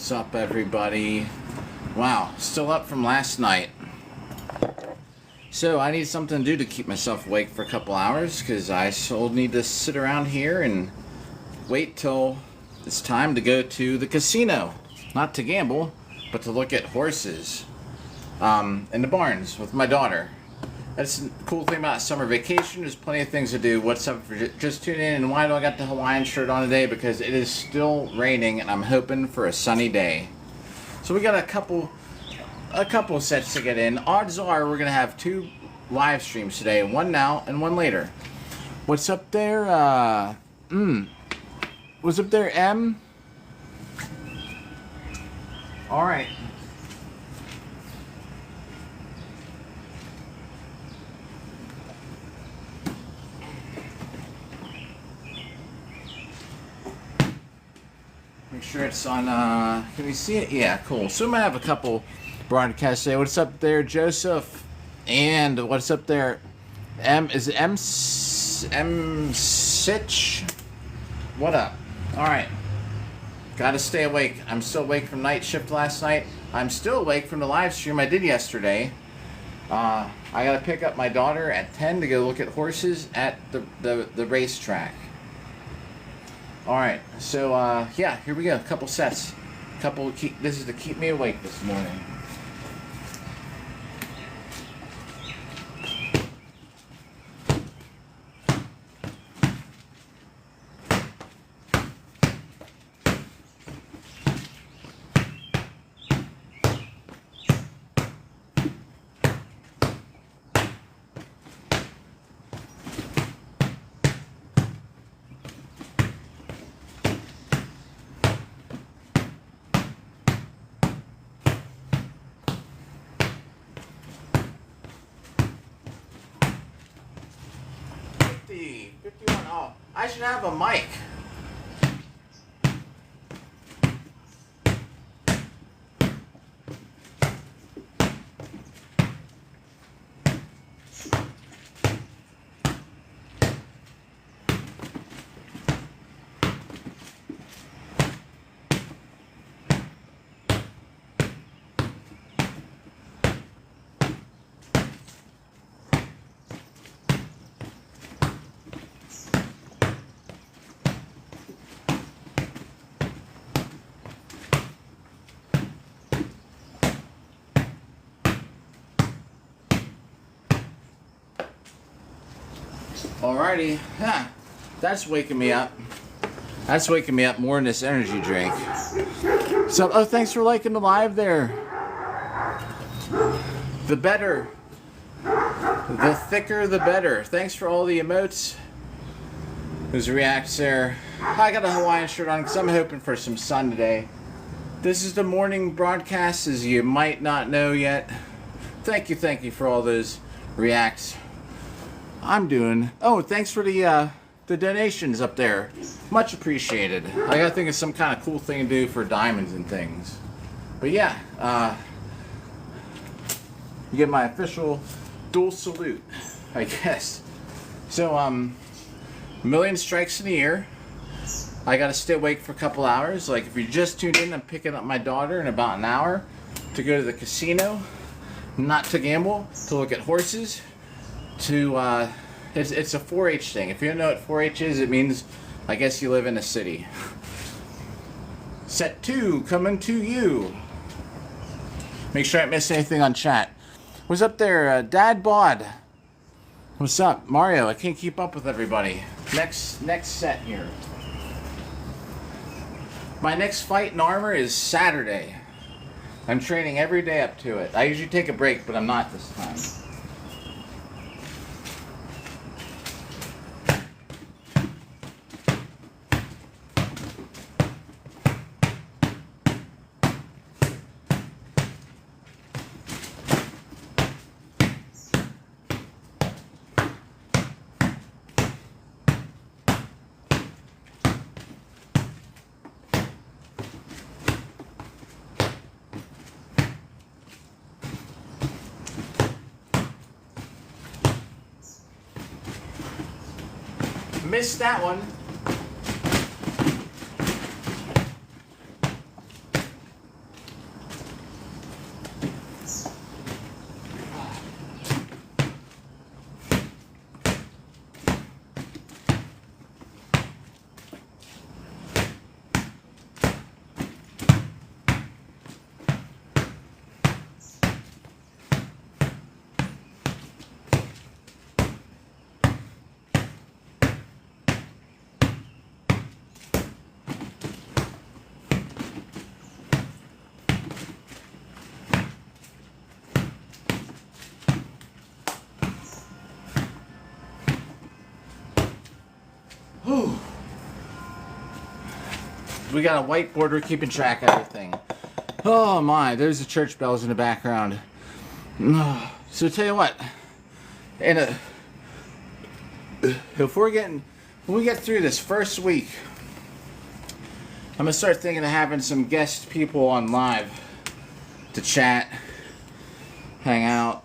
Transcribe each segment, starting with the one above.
What's up, everybody? Wow, still up from last night. So I need something to do to keep myself awake for a couple hours, because I still need to sit around here and wait till it's time to go to the casino. Not to gamble, but to look at horses in the barns with my daughter. That's the cool thing about summer vacation. There's plenty of things to do. What's up for just tune in, and why do I got the Hawaiian shirt on today? Because it is still raining, and I'm hoping for a sunny day. So we got a couple sets to get in. Odds are we're gonna have 2 live streams today, one now and one later. What's up there? What's up there, M? All right. Make sure it's on, can we see it? Yeah, cool. So we might have a couple broadcasts today. What's up there, Joseph? And what's up there? Is it M Sitch? What up? Alright. Gotta stay awake. I'm still awake from night shift last night. I'm still awake from the live stream I did yesterday. I gotta pick up my daughter at 10 to go look at horses at the racetrack. Alright, so yeah, here we go. A couple sets. This is to keep me awake this morning. Oh, I should have a mic. Alrighty, that's waking me up. That's waking me up more than this energy drink. So, oh, thanks for liking the live there. The better. The thicker, the better. Thanks for all the emotes. Those reacts there. I got a Hawaiian shirt on because I'm hoping for some sun today. This is the morning broadcast, as you might not know yet. Thank you for all those reacts. I'm doing. Oh, thanks for the donations up there. Much appreciated. I gotta think of some kind of cool thing to do for diamonds and things. But yeah, you get my official dual salute, I guess. So, 1,000,000 strikes in a year. I gotta stay awake for a couple hours. Like, if you just tuned in, I'm picking up my daughter in about an hour to go to the casino, not to gamble, to look at horses. It's a 4-H thing. If you don't know what 4-H is, it means, I guess, you live in a city. Set 2 coming to you. Make sure I don't miss anything on chat. What's up there, Dad Bod? What's up, Mario? I can't keep up with everybody. Next set here. My next fight in armor is Saturday. I'm training every day up to it. I usually take a break, but I'm not this time. Missed that one. we got a whiteboard. We're keeping track of everything. Oh my, there's the church bells in the background. So tell you what, and when we get through this first week, I'm gonna start thinking of having some guest people on live to chat, hang out,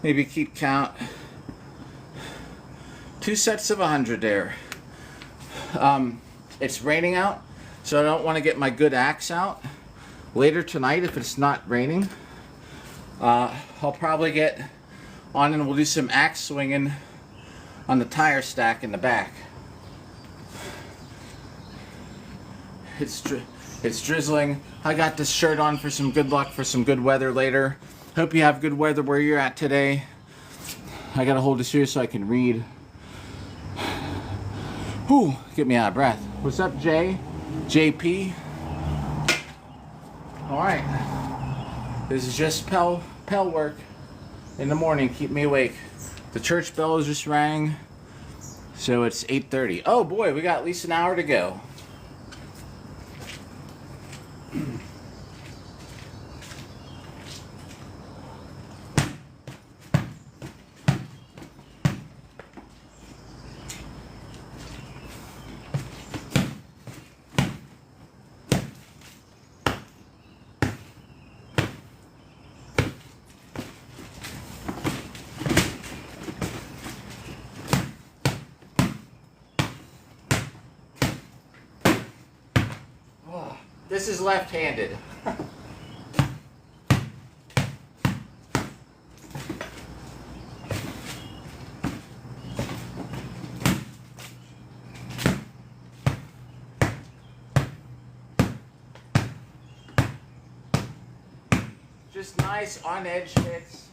maybe keep count. 2 sets of 100 there. It's raining out, so I don't want to get my good axe out. Later tonight, if it's not raining, I'll probably get on and we'll do some axe swinging on the tire stack in the back. It's drizzling. I got this shirt on for some good luck, for some good weather later. Hope you have good weather where you're at today. I gotta hold this here so I can read. Whew, get me out of breath. What's up, Jay? JP? Alright. This is just pell work in the morning. Keep me awake. The church bells just rang. So it's 8:30. Oh boy, we got at least an hour to go. This is left-handed. Just nice on-edge hits.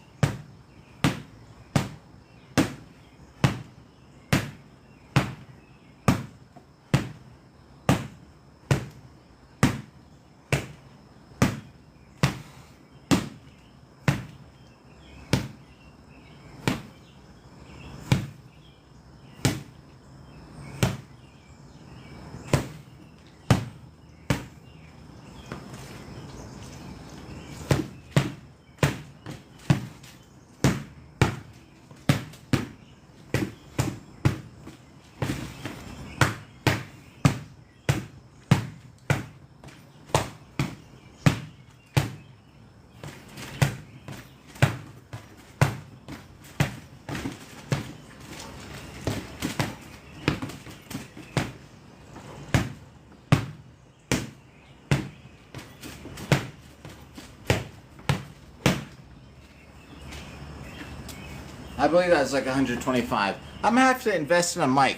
I believe that's like 125. I'm gonna have to invest in a mic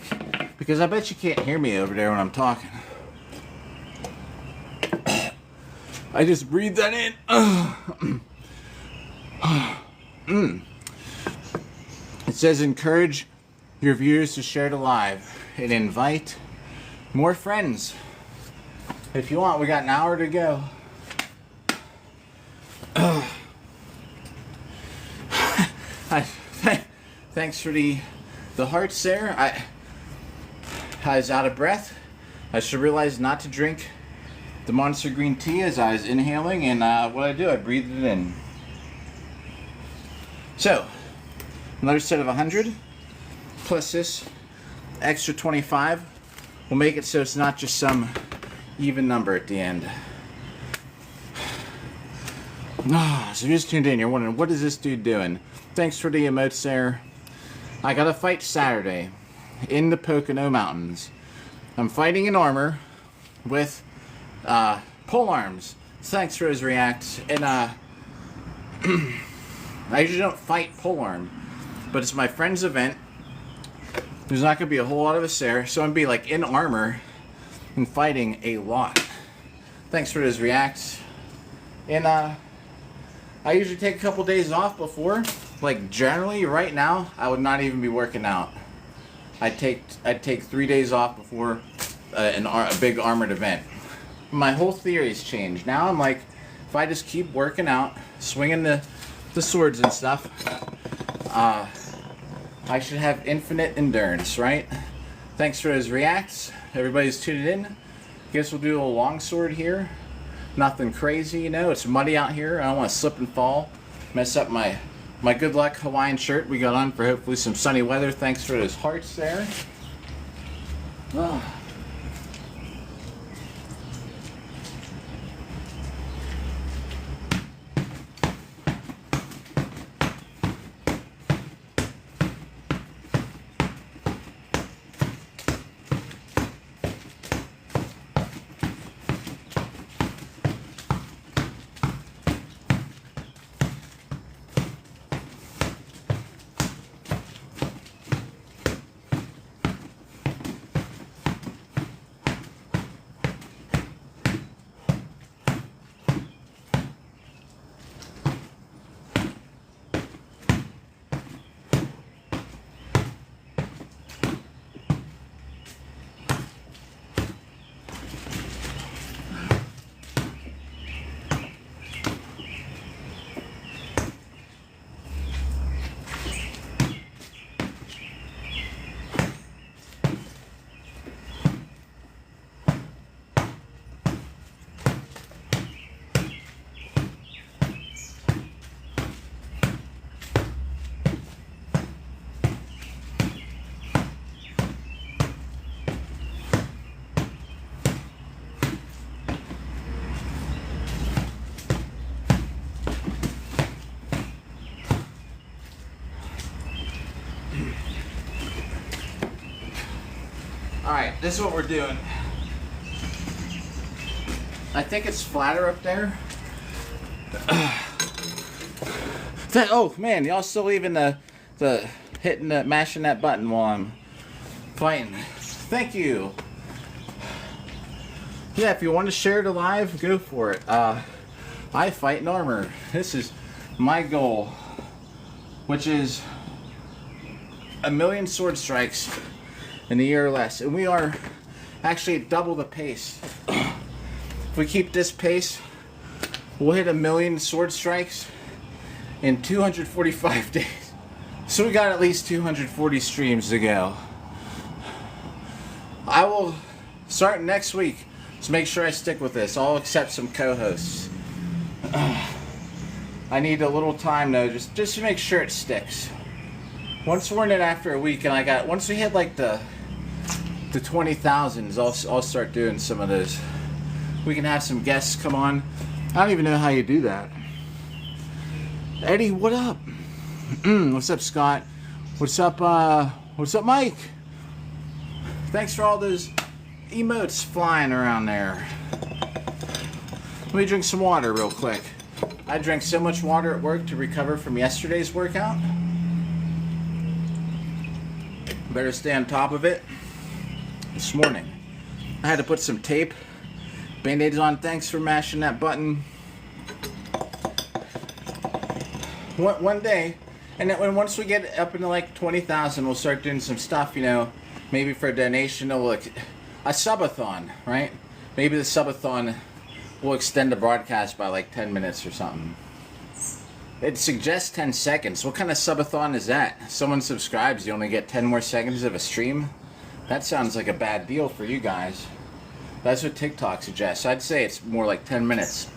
because I bet you can't hear me over there when I'm talking. I just breathed that in. It says encourage your viewers to share it live and invite more friends. If you want, we got an hour to go. Thanks for the hearts there. I was out of breath. I should realize not to drink the Monster Green Tea as I was inhaling, and what I do, I breathed it in. So, another set of 100, plus this extra 25 will make it so it's not just some even number at the end. So you just tuned in, you're wondering, what is this dude doing? Thanks for the emotes there. I got a fight Saturday in the Pocono Mountains. I'm fighting in armor with pole arms. Thanks for his reacts. And I usually don't fight pole arm, but it's my friend's event. There's not gonna be a whole lot of us there, so I'm gonna be like in armor and fighting a lot. Thanks for his reacts. And I usually take a couple days off before. Like generally, right now, I would not even be working out. I'd take 3 days off before a big armored event. My whole theory's changed. Now I'm like, if I just keep working out, swinging the swords and stuff, I should have infinite endurance, right? Thanks for those reacts. Everybody's tuning in. Guess we'll do a little longsword here. Nothing crazy, you know. It's muddy out here. I don't want to slip and fall. Mess up my good luck Hawaiian shirt we got on for hopefully some sunny weather. Thanks for those hearts there. Oh. Alright, this is what we're doing. I think it's flatter up there. Oh man, y'all still leaving the mashing that button while I'm fighting. Thank you. Yeah, if you want to share the live, go for it. I fight in armor. This is my goal, which is 1,000,000 sword strikes in a year or less, and we are actually at double the pace. If we keep this pace, we'll hit 1,000,000 sword strikes in 245 days. So we got at least 240 streams to go. I will start next week, so make sure I stick with this. I'll accept some co-hosts. I need a little time though, just to make sure it sticks. Once we're in it after a week, and once we hit like the 20,000s, I'll start doing some of those. We can have some guests come on. I don't even know how you do that. Eddie, what up? What's up, Scott? What's up, Mike? Thanks for all those emotes flying around there. Let me drink some water real quick. I drank so much water at work to recover from yesterday's workout. Better stay on top of it. This morning, I had to put some tape, band-aids on. Thanks for mashing that button. One day, and then once we get up into like 20,000, we'll start doing some stuff, you know, maybe for a donation, or like a subathon, right? Maybe the subathon will extend the broadcast by like 10 minutes or something. It suggests 10 seconds. What kind of subathon is that? Someone subscribes, you only get 10 more seconds of a stream? That sounds like a bad deal for you guys. That's what TikTok suggests. I'd say it's more like 10 minutes.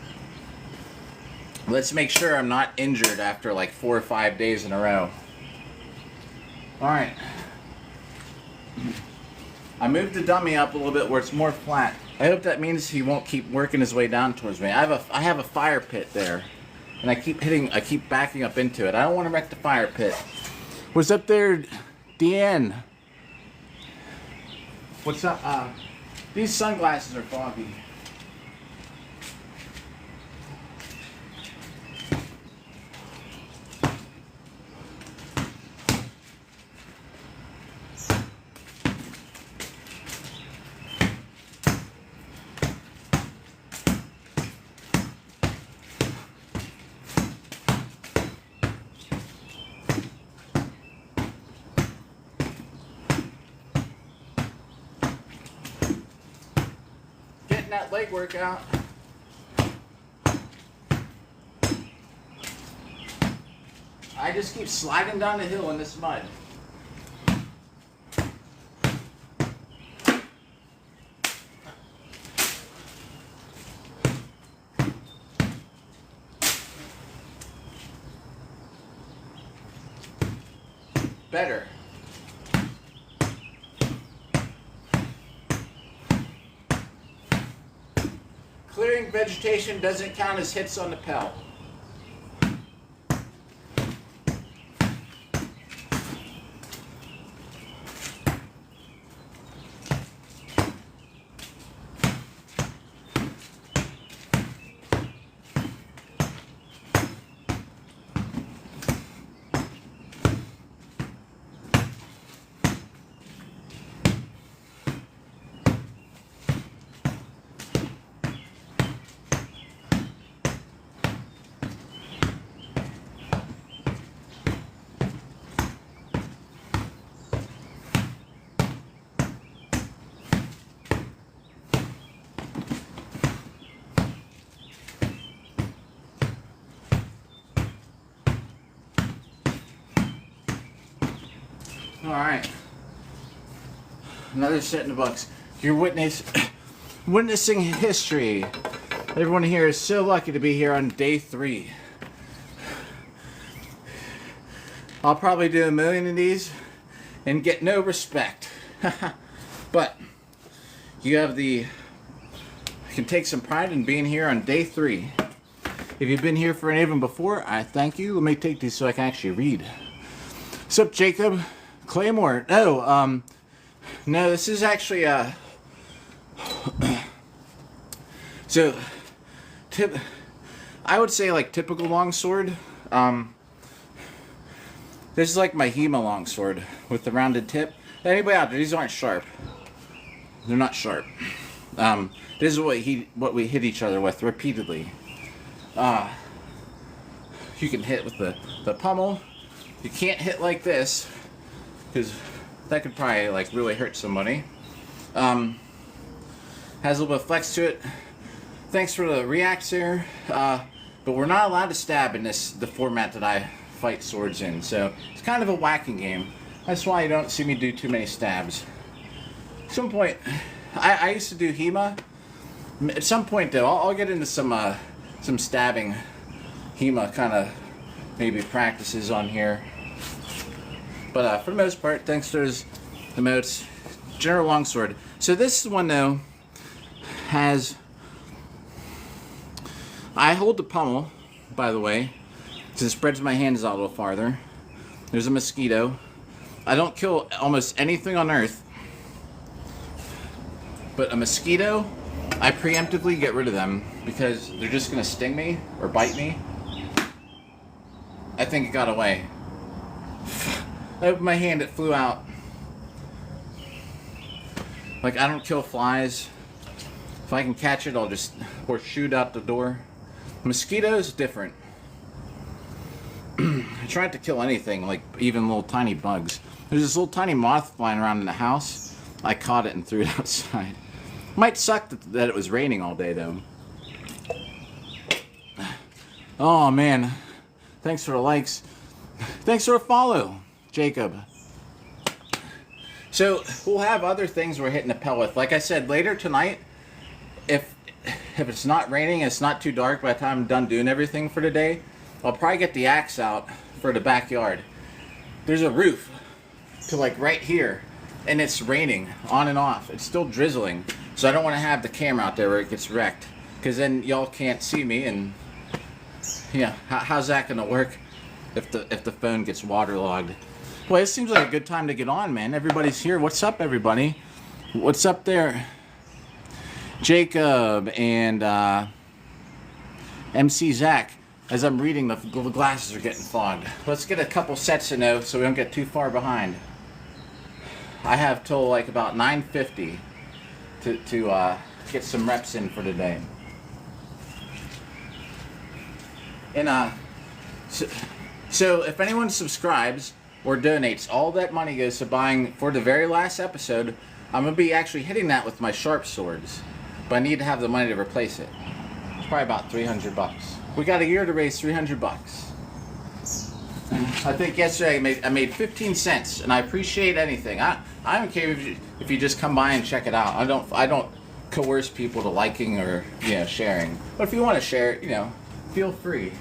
Let's make sure I'm not injured after like 4 or 5 days in a row. Alright. I moved the dummy up a little bit where it's more flat. I hope that means he won't keep working his way down towards me. I have a fire pit there. And I keep backing up into it. I don't want to wreck the fire pit. What's up there, Deanne? What's up? These sunglasses are foggy. That leg workout. I just keep sliding down the hill in this mud. better. Clearing vegetation doesn't count as hits on the pell. Alright. Another set in the books. You're witnessing history. Everyone here is so lucky to be here on day 3. I'll probably do a million of these and get no respect. But you can take some pride in being here on day 3. If you've been here for any of them before, I thank you. Let me take these so I can actually read. What's up, Jacob? Claymore. No, this is actually so I would say like typical longsword. This is like my Hema longsword with the rounded tip. Anybody out there, these aren't sharp. They're not sharp. This is what we hit each other with repeatedly. You can hit with the pommel. You can't hit like this, because that could probably like really hurt somebody. Has a little bit of flex to it. Thanks for the reacts there. But we're not allowed to stab in the format that I fight swords in. So it's kind of a whacking game. That's why you don't see me do too many stabs. At some point, I used to do Hema. At some point though, I'll get into some stabbing Hema kind of maybe practices on here. But for the most part, thanks to those emotes, general longsword. So this one though I hold the pommel, by the way, because it spreads my hands out a little farther. There's a mosquito. I don't kill almost anything on earth, but a mosquito, I preemptively get rid of them because they're just gonna sting me or bite me. I think it got away. I opened my hand, it flew out. Like, I don't kill flies. If I can catch it, I'll just shoot out the door. Mosquitoes, different. I tried to kill anything, like even little tiny bugs. There's this little tiny moth flying around in the house. I caught it and threw it outside. Might suck that it was raining all day though. Oh man. Thanks for the likes. Thanks for a follow, Jacob. So we'll have other things we're hitting the pell with. Like I said, later tonight, if it's not raining, it's not too dark by the time I'm done doing everything for the day, I'll probably get the axe out for the backyard. There's a roof to like right here, and it's raining on and off. It's still drizzling, so I don't want to have the camera out there where it gets wrecked, because then y'all can't see me, and yeah, how's that gonna work if the phone gets waterlogged? Well, it seems like a good time to get on, man. Everybody's here. What's up, everybody? What's up there? Jacob and MC Zach. As I'm reading, the glasses are getting fogged. Let's get a couple sets in though, so we don't get too far behind. I have till like about 9:50 to get some reps in for today. And so if anyone subscribes or donates, all that money goes to buying, for the very last episode, I'm going to be actually hitting that with my sharp swords. But I need to have the money to replace it. It's probably about $300. We got a year to raise $300. I think yesterday I made 15 cents, and I appreciate anything. I don't care if you just come by and check it out. I don't coerce people to liking or sharing. But if you want to share it, feel free.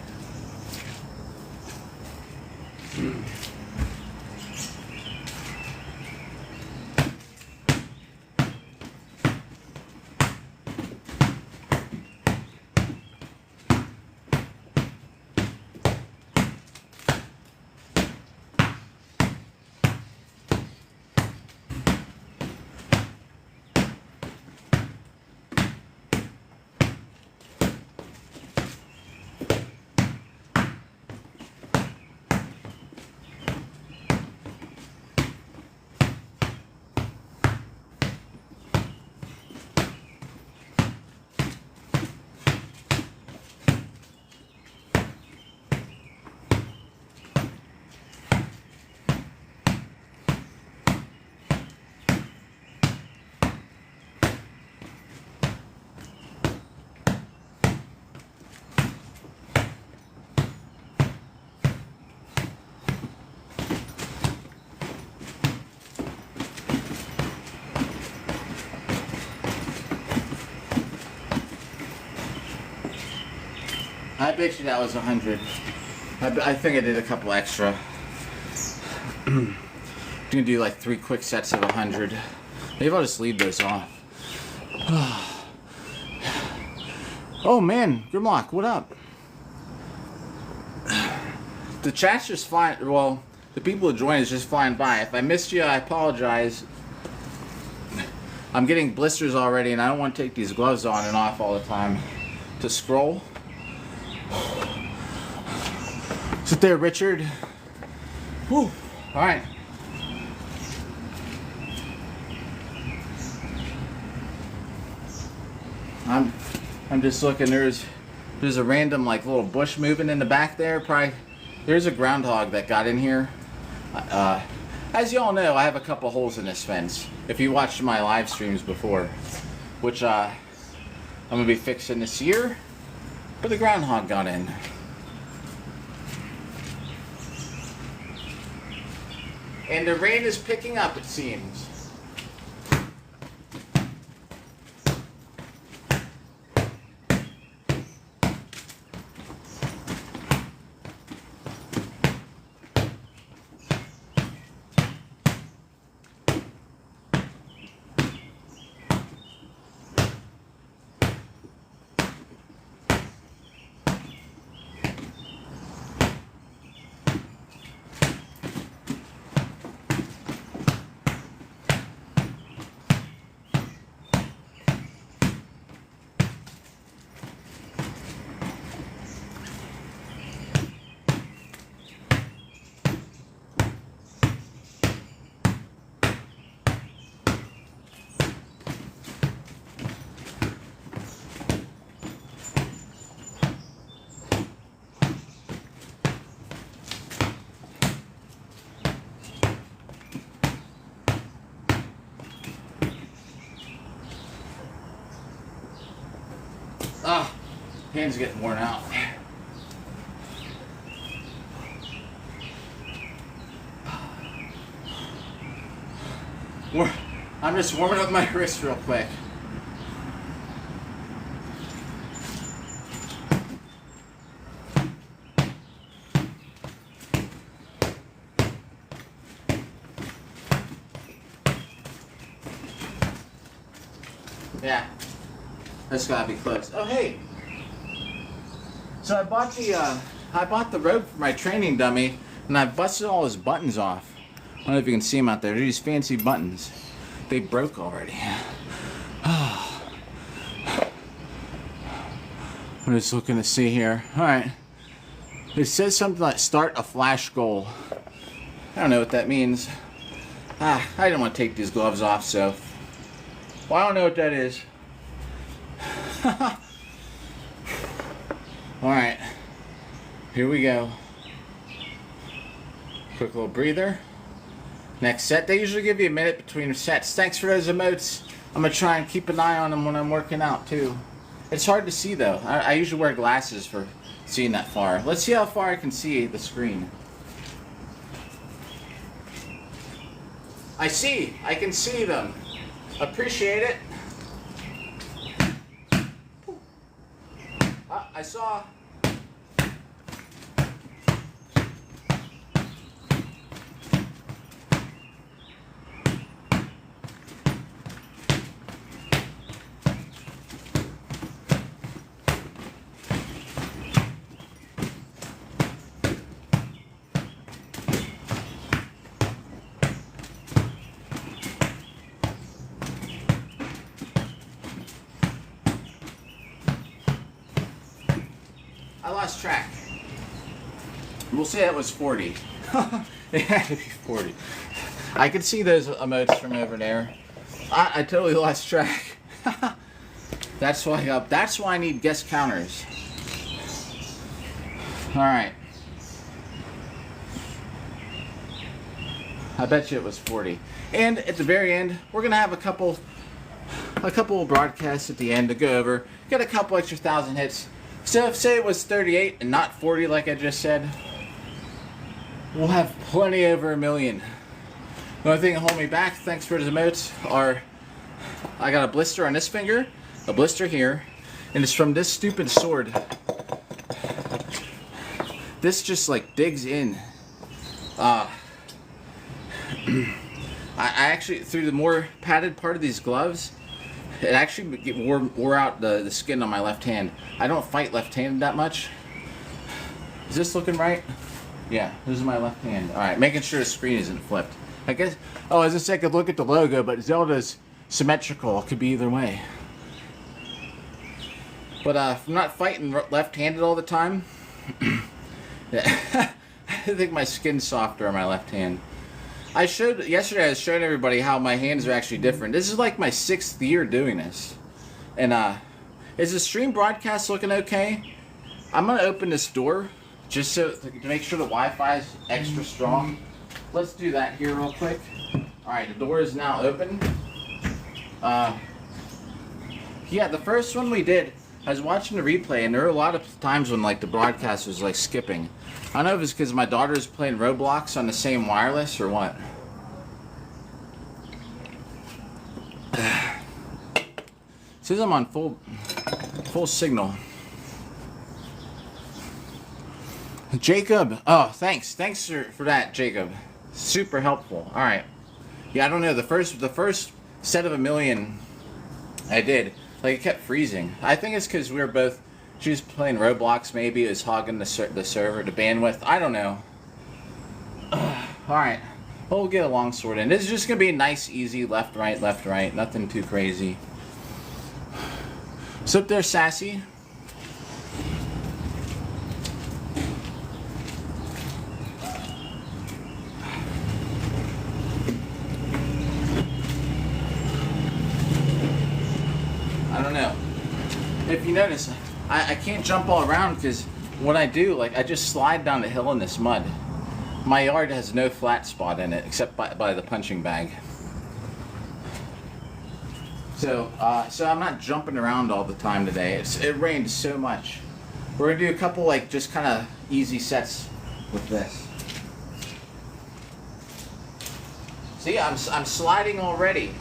I bet you that was 100. I think I did a couple extra. I'm gonna do like 3 quick sets of 100. Maybe I'll just leave those off. Oh man, Grimlock, what up? The chat's just fine. Well, the people who join is just flying by. If I missed you, I apologize. I'm getting blisters already, and I don't want to take these gloves on and off all the time to scroll. Sit there, Richard. Whew. All right. I'm just looking. There's a random like little bush moving in the back there. Probably there's a groundhog that got in here. As you all know, I have a couple holes in this fence. If you watched my live streams before, which I'm gonna be fixing this year, but the groundhog got in. And the rain is picking up, it seems. Ah, hands getting worn out. I'm just warming up my wrist real quick. Yeah. That's gotta be close. Oh hey! So I bought the rope for my training dummy, and I busted all his buttons off. I don't know if you can see them out there. They're these fancy buttons. They broke already. I'm just looking to see here. All right. It says something like "start a flash goal." I don't know what that means. I didn't want to take these gloves off, so. Well, I don't know what that is. Alright, here we go. Quick little breather. Next set. They usually give you a minute between sets. Thanks for those emotes. I'm going to try and keep an eye on them when I'm working out too. It's hard to see though. I usually wear glasses for seeing that far. Let's see how far I can see the screen. I can see them. Appreciate it. I saw. I lost track. We'll say it was 40. It had to be 40. I could see those emotes from over there. I totally lost track. That's why I need guest counters. Alright. I bet you it was 40. And at the very end, we're gonna have a couple broadcasts at the end to go over. Get a couple extra 1,000 hits. So if say it was 38 and not 40 like I just said, we'll have plenty over 1 million. The only thing that hold me back, thanks for the emotes, are I got a blister on this finger, a blister here, and it's from this stupid sword. This just like digs in. I actually, through the more padded part of these gloves, it actually wore out the skin on my left hand. I don't fight left-handed that much. Is this looking right? Yeah, this is my left hand. Alright, making sure the screen isn't flipped. I guess, oh, as I could look at the logo, but Zelda's symmetrical. It could be either way. But if I'm not fighting left-handed all the time, I think my skin's softer on my left hand. Yesterday I was showing everybody how my hands are actually different. This is like my 6th year doing this. And is the stream broadcast looking okay? I'm gonna open this door just so to make sure the Wi-Fi is extra strong. Let's do that here real quick. Alright, the door is now open. Yeah, the first one we did, I was watching the replay, and there were a lot of times when like the broadcast was like skipping. I don't know if it's because my daughter's playing Roblox on the same wireless or what. Says I'm on full signal. Jacob, oh thanks for that, Jacob. Super helpful. All right. Yeah, I don't know, the first set of a million I did, like it kept freezing. I think it's because we were both. She was playing Roblox, maybe it was hogging the server, the bandwidth. I don't know. Alright. Well, we'll get a longsword in. This is just going to be a nice, easy left, right. Nothing too crazy. What's up there, Sassy? I don't know. If you notice, I can't jump all around because when I do, like, I just slide down the hill in this mud. My yard has no flat spot in it except by the punching bag. So I'm not jumping around all the time today. It rained so much. We're gonna do a couple like just kind of easy sets with this. See, I'm sliding already.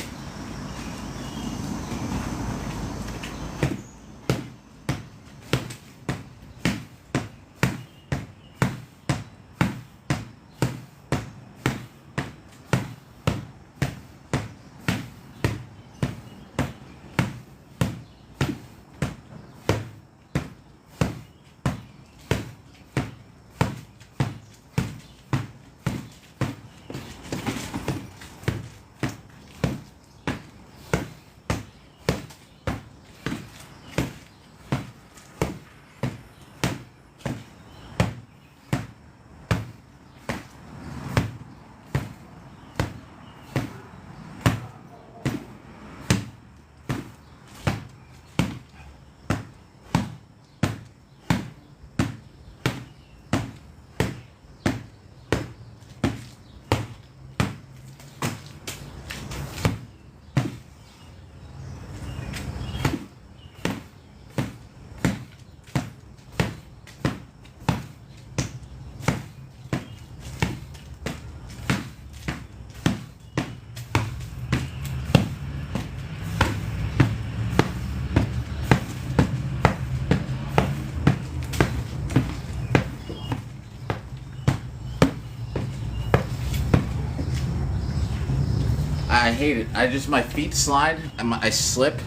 I hate it. My feet slide, I slip.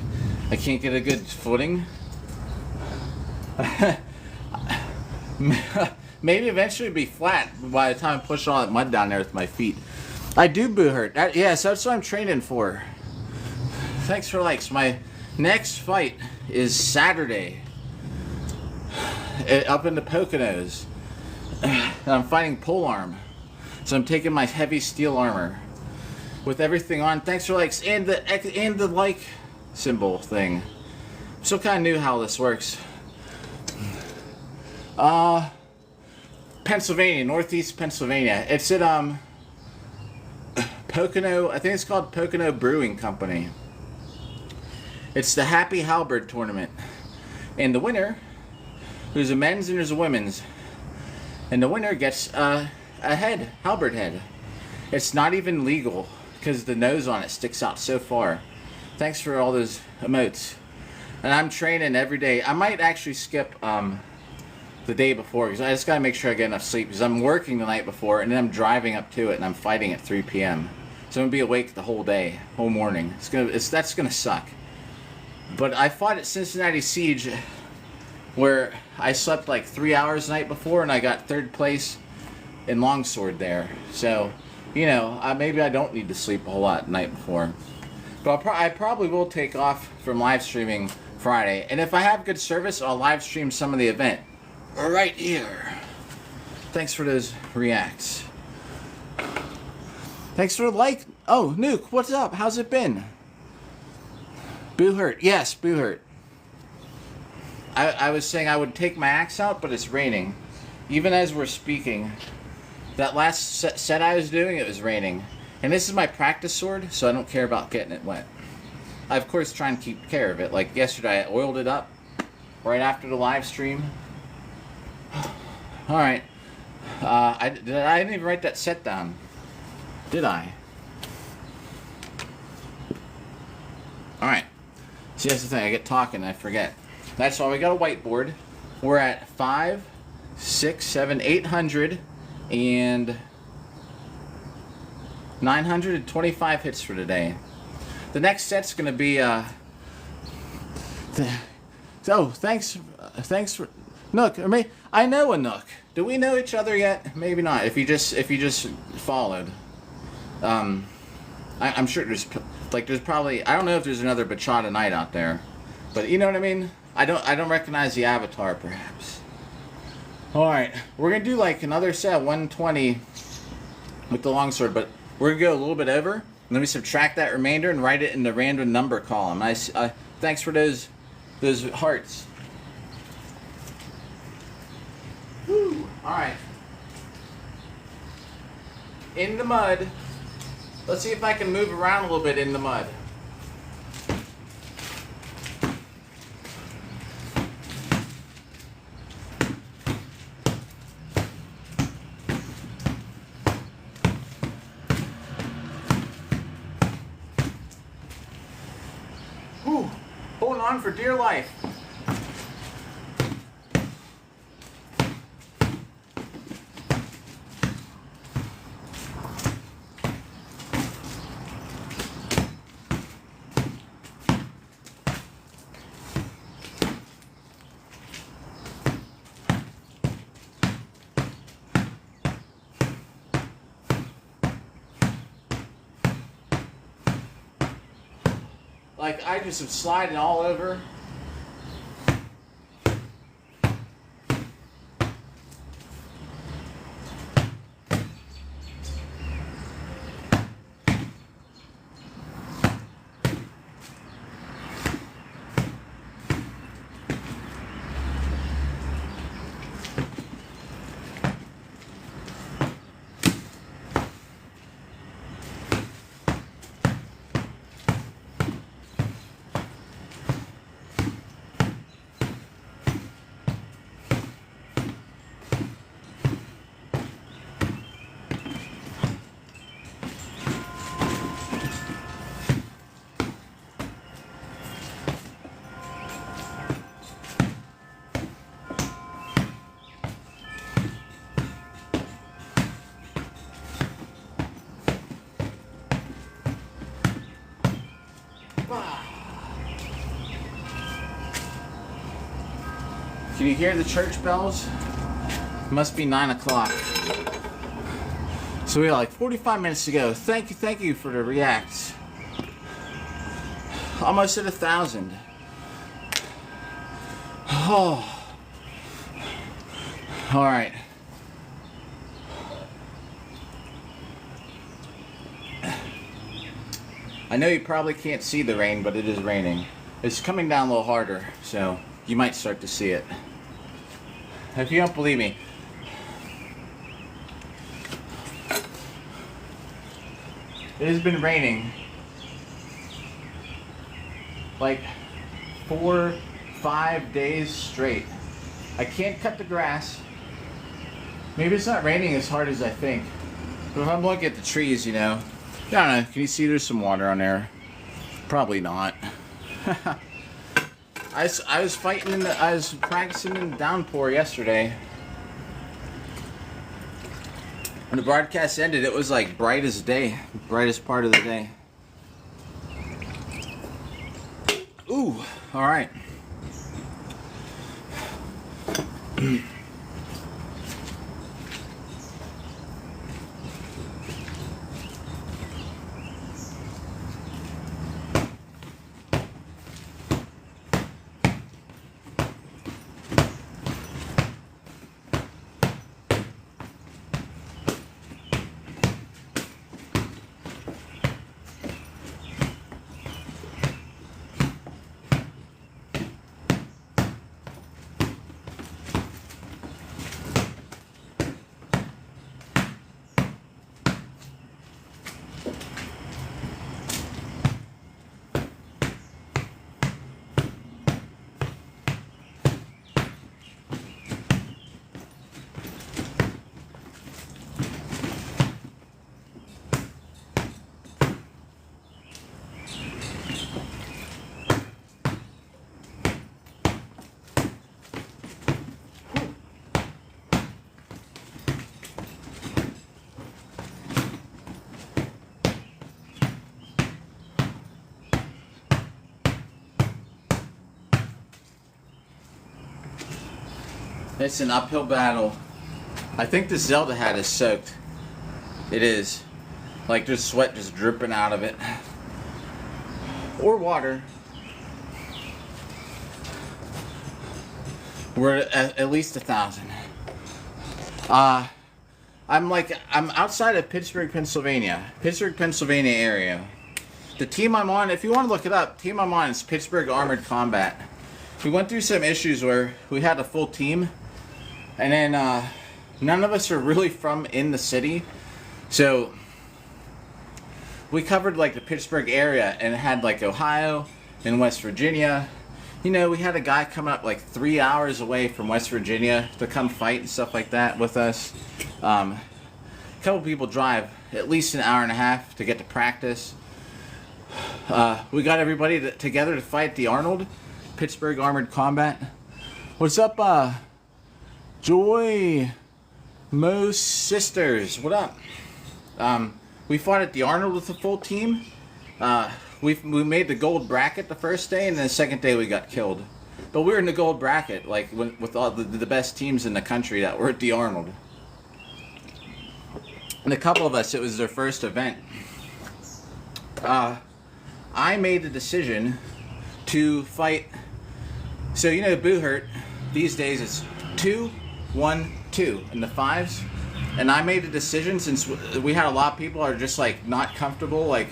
I can't get a good footing. Maybe eventually it'll be flat by the time I push all that mud down there with my feet. I do boo hurt. Yeah, so that's what I'm training for. Thanks for likes. My next fight is Saturday. Up in the Poconos. I'm fighting polearm. So I'm taking my heavy steel armor. With everything on. Thanks for likes and the like symbol thing. I'm still kind of new how this works. Pennsylvania, Northeast Pennsylvania. It's at Pocono. I think it's called Pocono Brewing Company. It's the Happy Halberd tournament, and the winner, there's a men's and there's a women's, and the winner gets a halberd head. It's not even legal. Because the nose on it sticks out so far. Thanks for all those emotes. And I'm training every day. I might actually skip the day before, because I just got to make sure I get enough sleep, because I'm working the night before and then I'm driving up to it and I'm fighting at 3 p.m. So I'm gonna be awake the whole day, whole morning. That's gonna suck. But I fought at Cincinnati Siege, where I slept like 3 hours the night before, and I got 3rd place in longsword there. So, you know, maybe I don't need to sleep a whole lot the night before. But I probably will take off from live streaming Friday, and if I have good service, I'll live stream some of the event right here. Thanks for those reacts. Thanks for the like. Oh, Nuke, what's up? How's it been? Boo hurt. Yes, boo hurt. I was saying I would take my axe out, but it's raining. Even as we're speaking. That last set I was doing, it was raining. And this is my practice sword, so I don't care about getting it wet. I, of course, try and keep care of it. Like yesterday, I oiled it up right after the live stream. Alright. I didn't even write that set down. Did I? Alright. See, that's the thing. I get talking and I forget. That's why we got a whiteboard. We're at 5, 6, 7, 800 and 925 hits for today. The next set's going to be so thanks for Nook. I know a Nook. Do we know each other yet? Maybe not. If you just followed. I'm sure there's probably, I don't know if there's another Bachata Knight out there, but you know what I mean. I don't recognize the avatar, perhaps. All right, we're gonna do like another set 120 with the longsword, but we're gonna go a little bit over. And then we subtract that remainder and write it in the random number column. Thanks for those hearts. Woo. All right. In the mud. Let's see if I can move around a little bit in the mud. Whew. Holding on for dear life. Like, I just am sliding all over. Can you hear the church bells? It must be 9 o'clock. So we got like 45 minutes to go. Thank you for the reacts. Almost at 1,000. Oh. All right. I know you probably can't see the rain, but it is raining. It's coming down a little harder, so you might start to see it. If you don't believe me, it has been raining like 4, 5 days straight. I can't cut the grass. Maybe it's not raining as hard as I think. But if I'm looking at the trees, you know, I don't know, can you see there's some water on there? Probably not. I was fighting I was practicing in the downpour yesterday. When the broadcast ended, it was like bright as day, brightest part of the day. Ooh, all right. It's an uphill battle. I think the Zelda hat is soaked. It is. Like there's sweat just dripping out of it. Or water. We're at least 1,000. I'm outside of Pittsburgh, Pennsylvania. Pittsburgh, Pennsylvania area. The team I'm on, if you want to look it up, team I'm on is Pittsburgh Armored Combat. We went through some issues where we had a full team. And then none of us are really from in the city, so we covered like the Pittsburgh area and had like Ohio and West Virginia. You know, we had a guy coming up like 3 hours away from West Virginia to come fight and stuff like that with us. A couple people drive at least an hour and a half to get to practice. We got everybody together to fight the Arnold, Pittsburgh Armored Combat. What's up, Joy Mo's sisters? What up? We fought at the Arnold with the full team. We made the gold bracket the first day, and then the second day we got killed. But we were in the gold bracket, like with all the best teams in the country that were at the Arnold. And a couple of us, it was their first event. I made the decision to fight. So you know, Boohurt these days it's 2, 1, 2 in the 5s, and I made a decision since we had a lot of people are just like not comfortable. Like,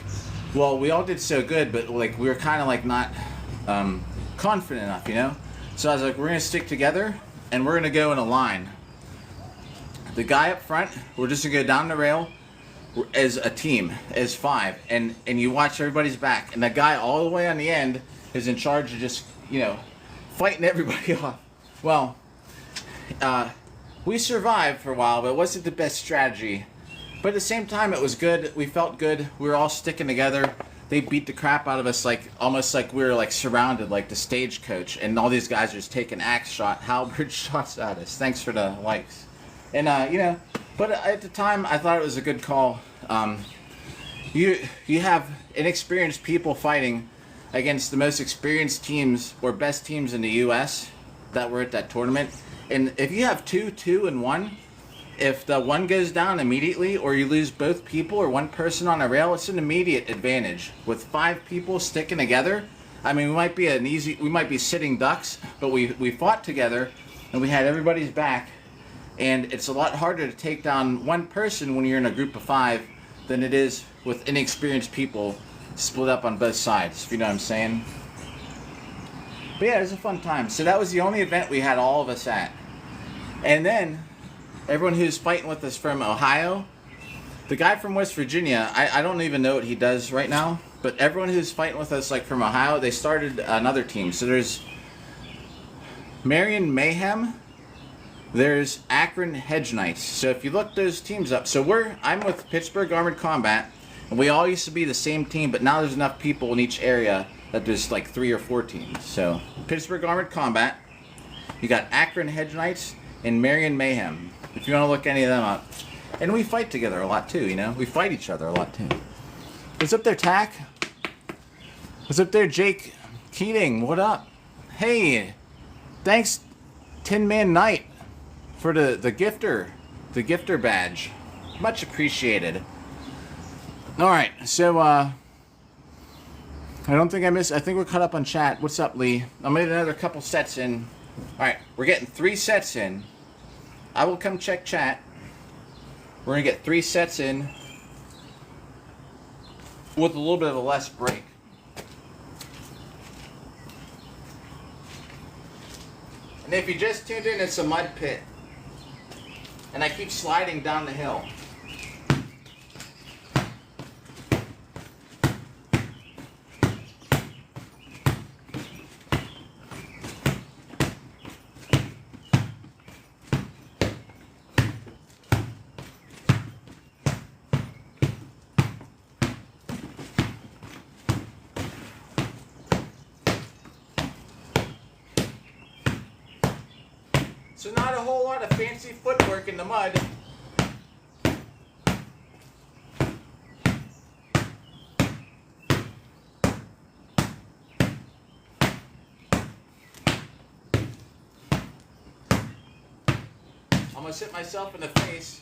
well, we all did so good, but like we were kind of like not confident enough, you know. So I was like, we're gonna stick together and we're gonna go in a line. The guy up front, we're just gonna go down the rail as a team, as 5, and you watch everybody's back, and the guy all the way on the end is in charge of just, you know, fighting everybody off. Well, we survived for a while, but it wasn't the best strategy. But at the same time, it was good. We felt good. We were all sticking together. They beat the crap out of us, like almost like we were like surrounded, like the stagecoach, and all these guys are just taking halberd shots at us. Thanks for the likes. And you know, but at the time, I thought it was a good call. You have inexperienced people fighting against the most experienced teams or best teams in the U.S. that were at that tournament. And if you have 2, 2, and 1, if the one goes down immediately, or you lose both people or one person on a rail, it's an immediate advantage. With 5 people sticking together, I mean, we might be sitting ducks, but we fought together, and we had everybody's back. And it's a lot harder to take down one person when you're in a group of 5 than it is with inexperienced people split up on both sides, if you know what I'm saying. But yeah, it was a fun time. So that was the only event we had all of us at. And then, everyone who's fighting with us from Ohio, the guy from West Virginia, I don't even know what he does right now, but everyone who's fighting with us like from Ohio, they started another team. So there's Marion Mayhem, there's Akron Hedge Knights. So if you look those teams up, so I'm with Pittsburgh Armored Combat, and we all used to be the same team, but now there's enough people in each area that there's like 3 or 4 teams. So Pittsburgh Armored Combat, you got Akron Hedge Knights, and Marion Mayhem. If you want to look any of them up. And we fight together a lot too, you know? We fight each other a lot too. What's up there, Tack? What's up there, Jake Keating? What up? Hey, thanks, Tin Man Knight, for the gifter badge. Much appreciated. Alright, so, I don't think I missed. I think we're caught up on chat. What's up, Lee? I'm gonna get another couple sets in. Alright, we're getting 3 sets in. I will come check chat. We're gonna get 3 sets in with a little bit of a less break. And if you just tuned in, it's a mud pit. And I keep sliding down the hill. So not a whole lot of fancy footwork in the mud. I'm gonna hit myself in the face.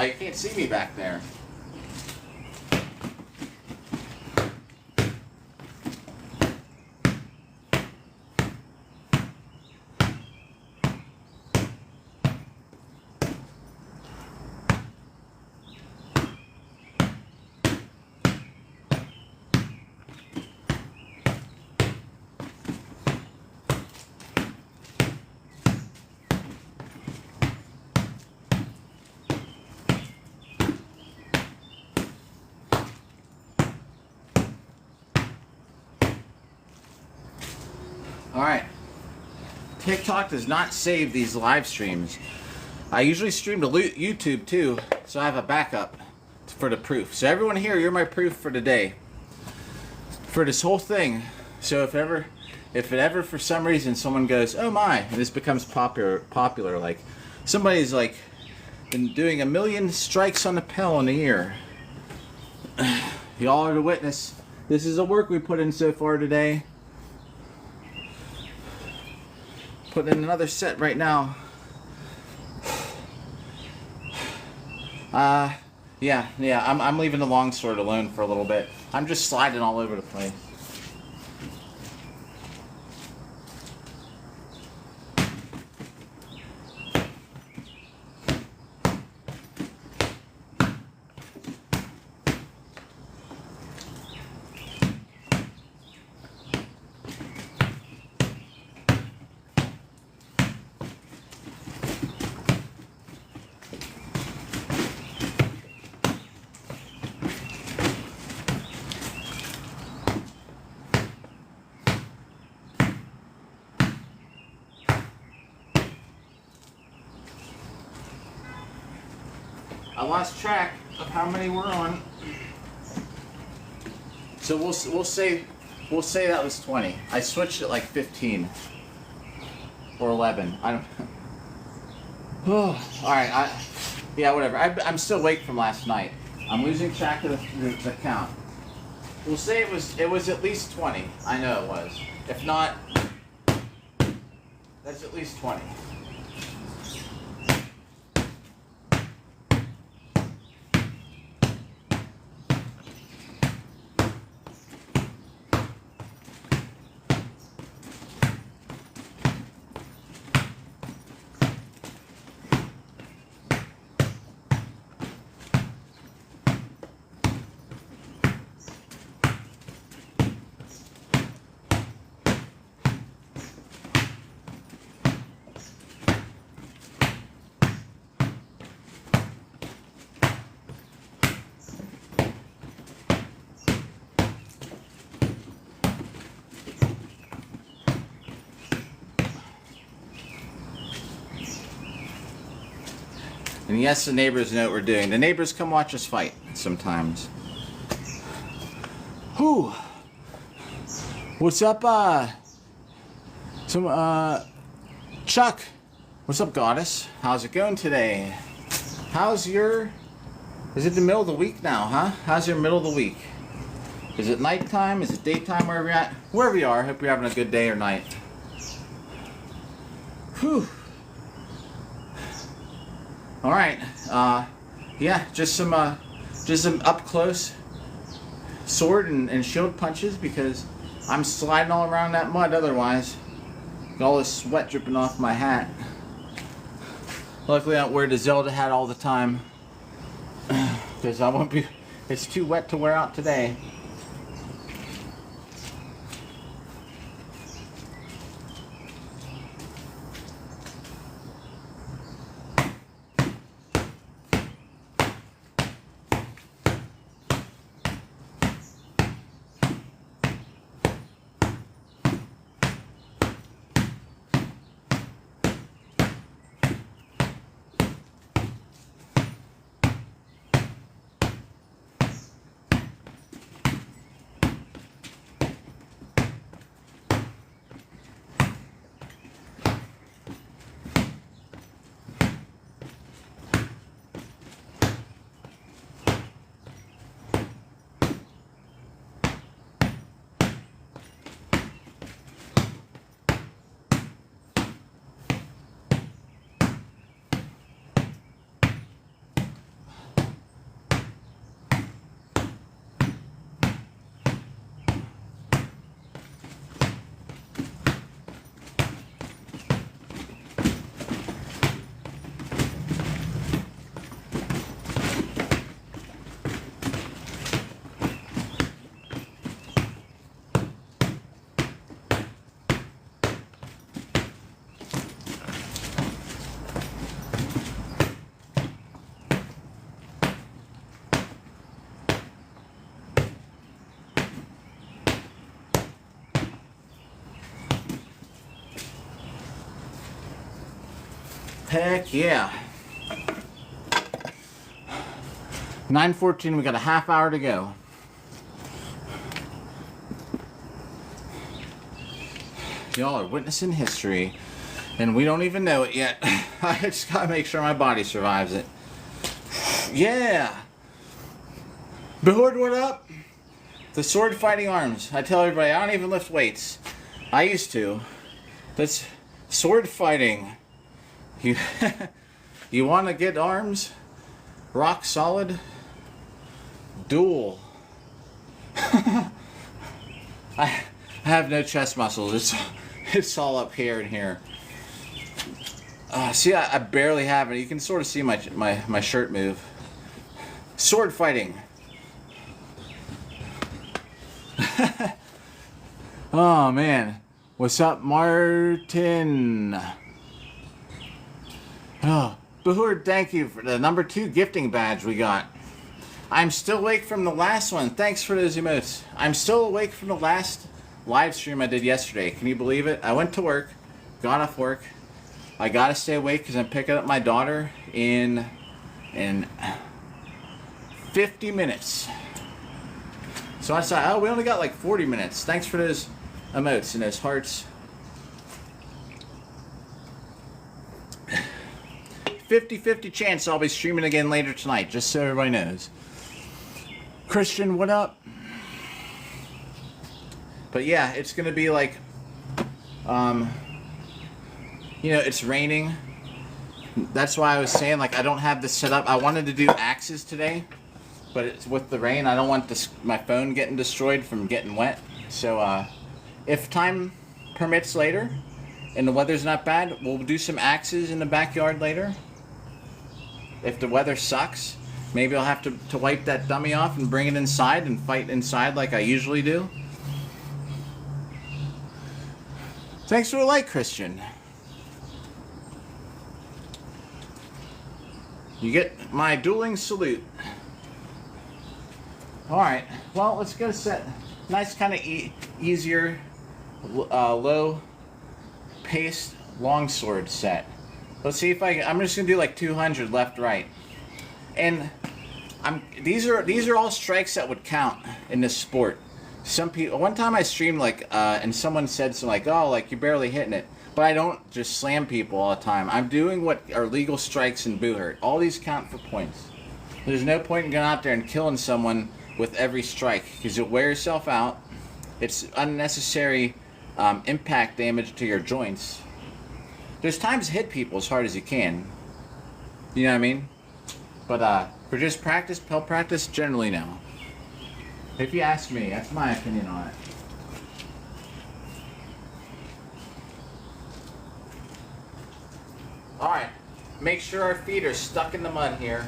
You can't see me back there. Alright, TikTok does not save these live streams. I usually stream to YouTube too, so I have a backup for the proof. So everyone here, you're my proof for today. For this whole thing. So if it ever for some reason someone goes, oh my, and this becomes popular, like somebody's like been doing 1 million strikes on the pell in a year. Y'all are the witness. This is the work we put in so far today. Put in another set right now. Yeah, I'm leaving the longsword alone for a little bit. I'm just sliding all over the place. I lost track of how many we're on. So we'll say that was 20. I switched it like 15 or 11. I don't. Oh, all right. Yeah, whatever. I'm still awake from last night. I'm losing track of the count. We'll say it was at least 20. I know it was. If not, that's at least 20. And yes, the neighbors know what we're doing. The neighbors come watch us fight sometimes. Whew. What's up, Chuck? What's up, Goddess? How's it going today? How's your... Is it the middle of the week now, huh? How's your middle of the week? Is it nighttime? Is it daytime? Wherever you're at? Wherever you are, I hope you're having a good day or night. Whew. Alright. Yeah, just some up close sword and shield punches because I'm sliding all around that mud otherwise. Got all this sweat dripping off my hat. Luckily I don't wear the Zelda hat all the time because I won't be, it's too wet to wear out today. Heck yeah. 9:14, we got a half hour to go. Y'all are witnessing history, and we don't even know it yet. I just gotta make sure my body survives it. Yeah! Behord, what up? The sword fighting arms. I tell everybody, I don't even lift weights. I used to. That's sword fighting. You want to get arms rock solid? Duel. I have no chest muscles. It's all up here and here. See, I barely have it. You can sort of see my shirt move. Sword fighting. Oh man, what's up, Martin? Oh, Behord, thank you for the number 2 gifting badge we got. I'm still awake from the last one. Thanks for those emotes. I'm still awake from the last live stream I did yesterday. Can you believe it? I went to work, got off work. I gotta stay awake because I'm picking up my daughter in 50 minutes. So I said, oh, we only got like 40 minutes. Thanks for those emotes and those hearts. 50-50 chance I'll be streaming again later tonight, just so everybody knows. Christian, what up? But yeah, it's gonna be like, you know, it's raining. That's why I was saying, like, I don't have this set up. I wanted to do axes today, but it's with the rain. I don't want this, my phone getting destroyed from getting wet. So, if time permits later, and the weather's not bad, we'll do some axes in the backyard later. If the weather sucks, maybe I'll have to wipe that dummy off and bring it inside and fight inside like I usually do. Thanks for the like, Christian. You get my dueling salute. Alright, well, let's go set. Nice kind of easier, low paced longsword set. Let's see if I'm just gonna do like 200 left, right, and these are all strikes that would count in this sport. Some people, one time I streamed like, and someone said something like, "Oh, like you're barely hitting it," but I don't just slam people all the time. I'm doing what are legal strikes in boot hurt. All these count for points. There's no point in going out there and killing someone with every strike because you'll wear yourself out. It's unnecessary impact damage to your joints. There's times to hit people as hard as you can. You know what I mean? But for just practice, pell practice, generally no. If you ask me, that's my opinion on it. Alright, make sure our feet are stuck in the mud here.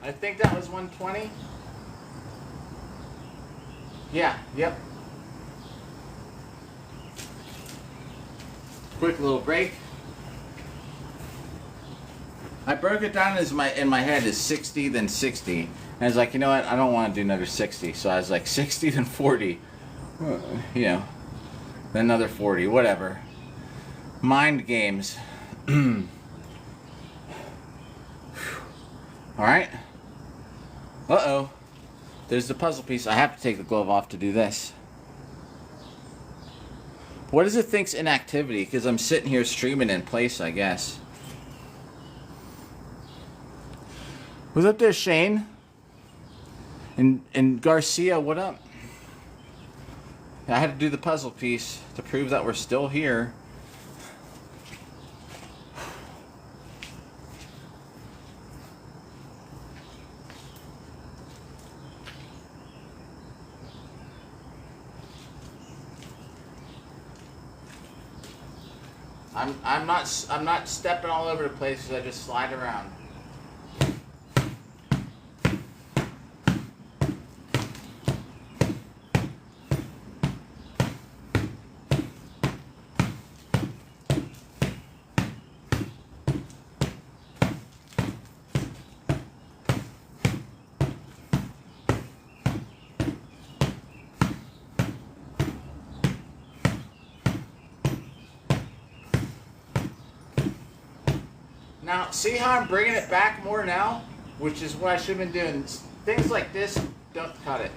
I think that was 120. Yeah, yep. Quick little break. I broke it down as in my head as 60, then 60. And I was like, you know what? I don't want to do another 60. So I was like 60, then 40. You know, then another 40, whatever. Mind games. Alright. Uh-oh. There's the puzzle piece. I have to take the glove off to do this. What does it think's inactivity? Because I'm sitting here streaming in place, I guess. What's up there, Shane? And Garcia, what up? I had to do the puzzle piece to prove that we're still here. I'm not stepping all over the place because I just slide around. Now, see how I'm bringing it back more now? Which is what I should have been doing. Things like this, don't cut it.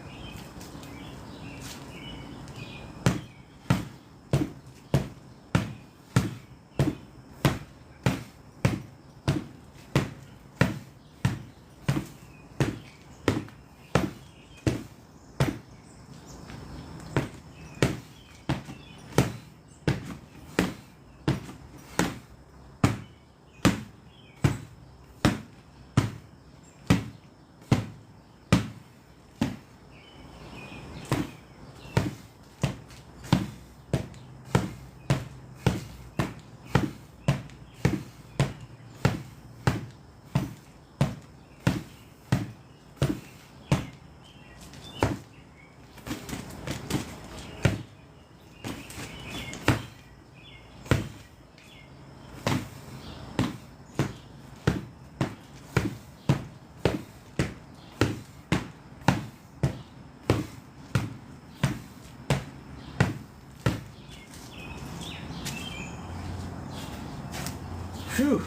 Whew.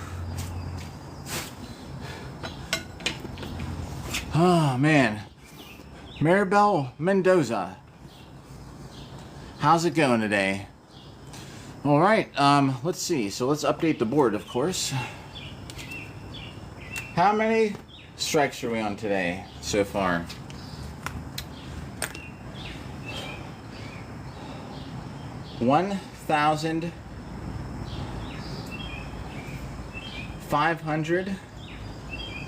Oh man, Maribel Mendoza, How's it going today? All right, let's see. So let's update the board, of course. How many strikes are we on today so far? $1,500,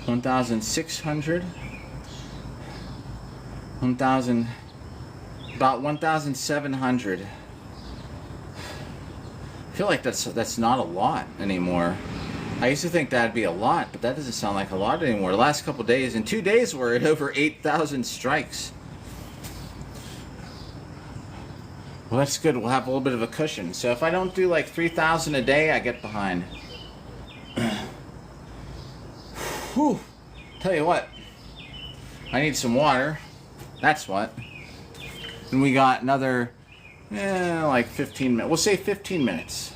1,600, 1,000, about 1,700. I feel like that's not a lot anymore. I used to think that'd be a lot, but that doesn't sound like a lot anymore. The last couple days, in 2 days, we're at over 8,000 strikes. Well, that's good. We'll have a little bit of a cushion. So if I don't do like 3,000 a day, I get behind. Whew. Tell you what, I need some water. That's what. And we got another, like 15 minutes. We'll say 15 minutes.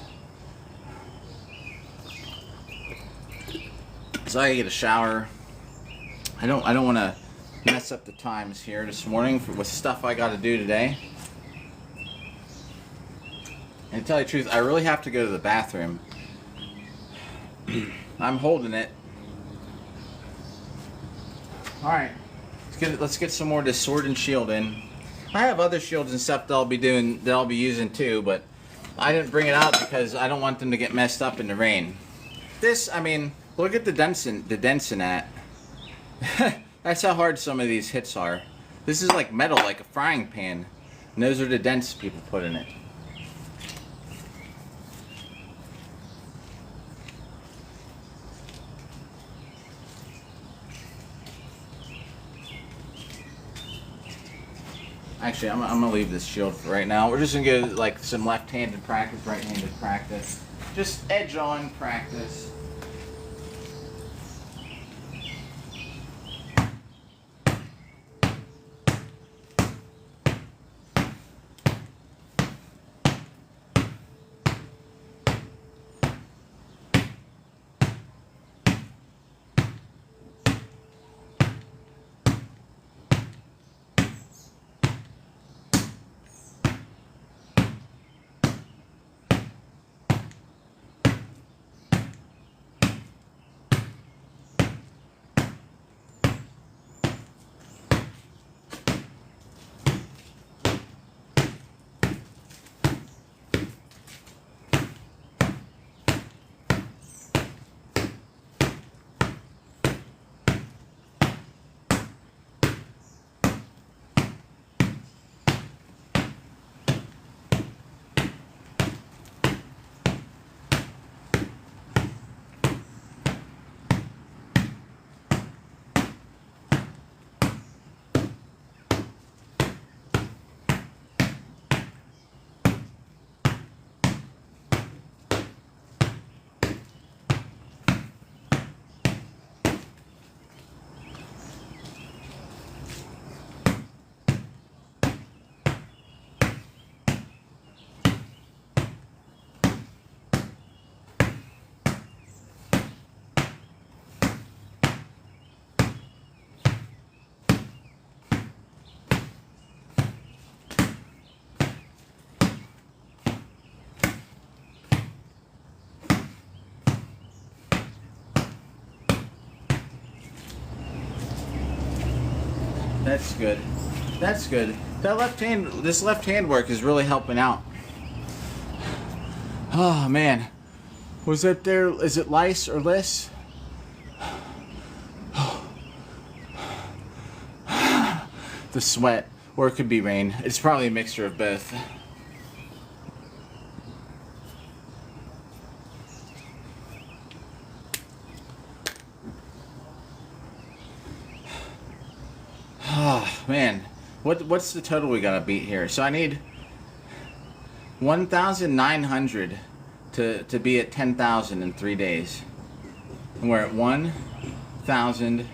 So I get a shower. I don't want to mess up the times here this morning with stuff I got to do today. And to tell you the truth, I really have to go to the bathroom. I'm holding it. Alright, let's get some more of this sword and shield in. I have other shields and stuff that I'll be using too, but I didn't bring it out because I don't want them to get messed up in the rain. This, I mean, look at the dents in that. That's how hard some of these hits are. This is like metal, like a frying pan. And those are the dents people put in it. Actually, I'm gonna leave this shield for right now. We're just gonna go like some left-handed practice, right-handed practice. Just edge-on practice. That's good. That's good. This left hand work is really helping out. Oh man. Was that there, is it lice or lice? The sweat, or it could be rain. It's probably a mixture of both. Oh man, what's the total we gotta beat here? So I need 1,900 to be at 10,000 in 3 days. And we're at 1,000.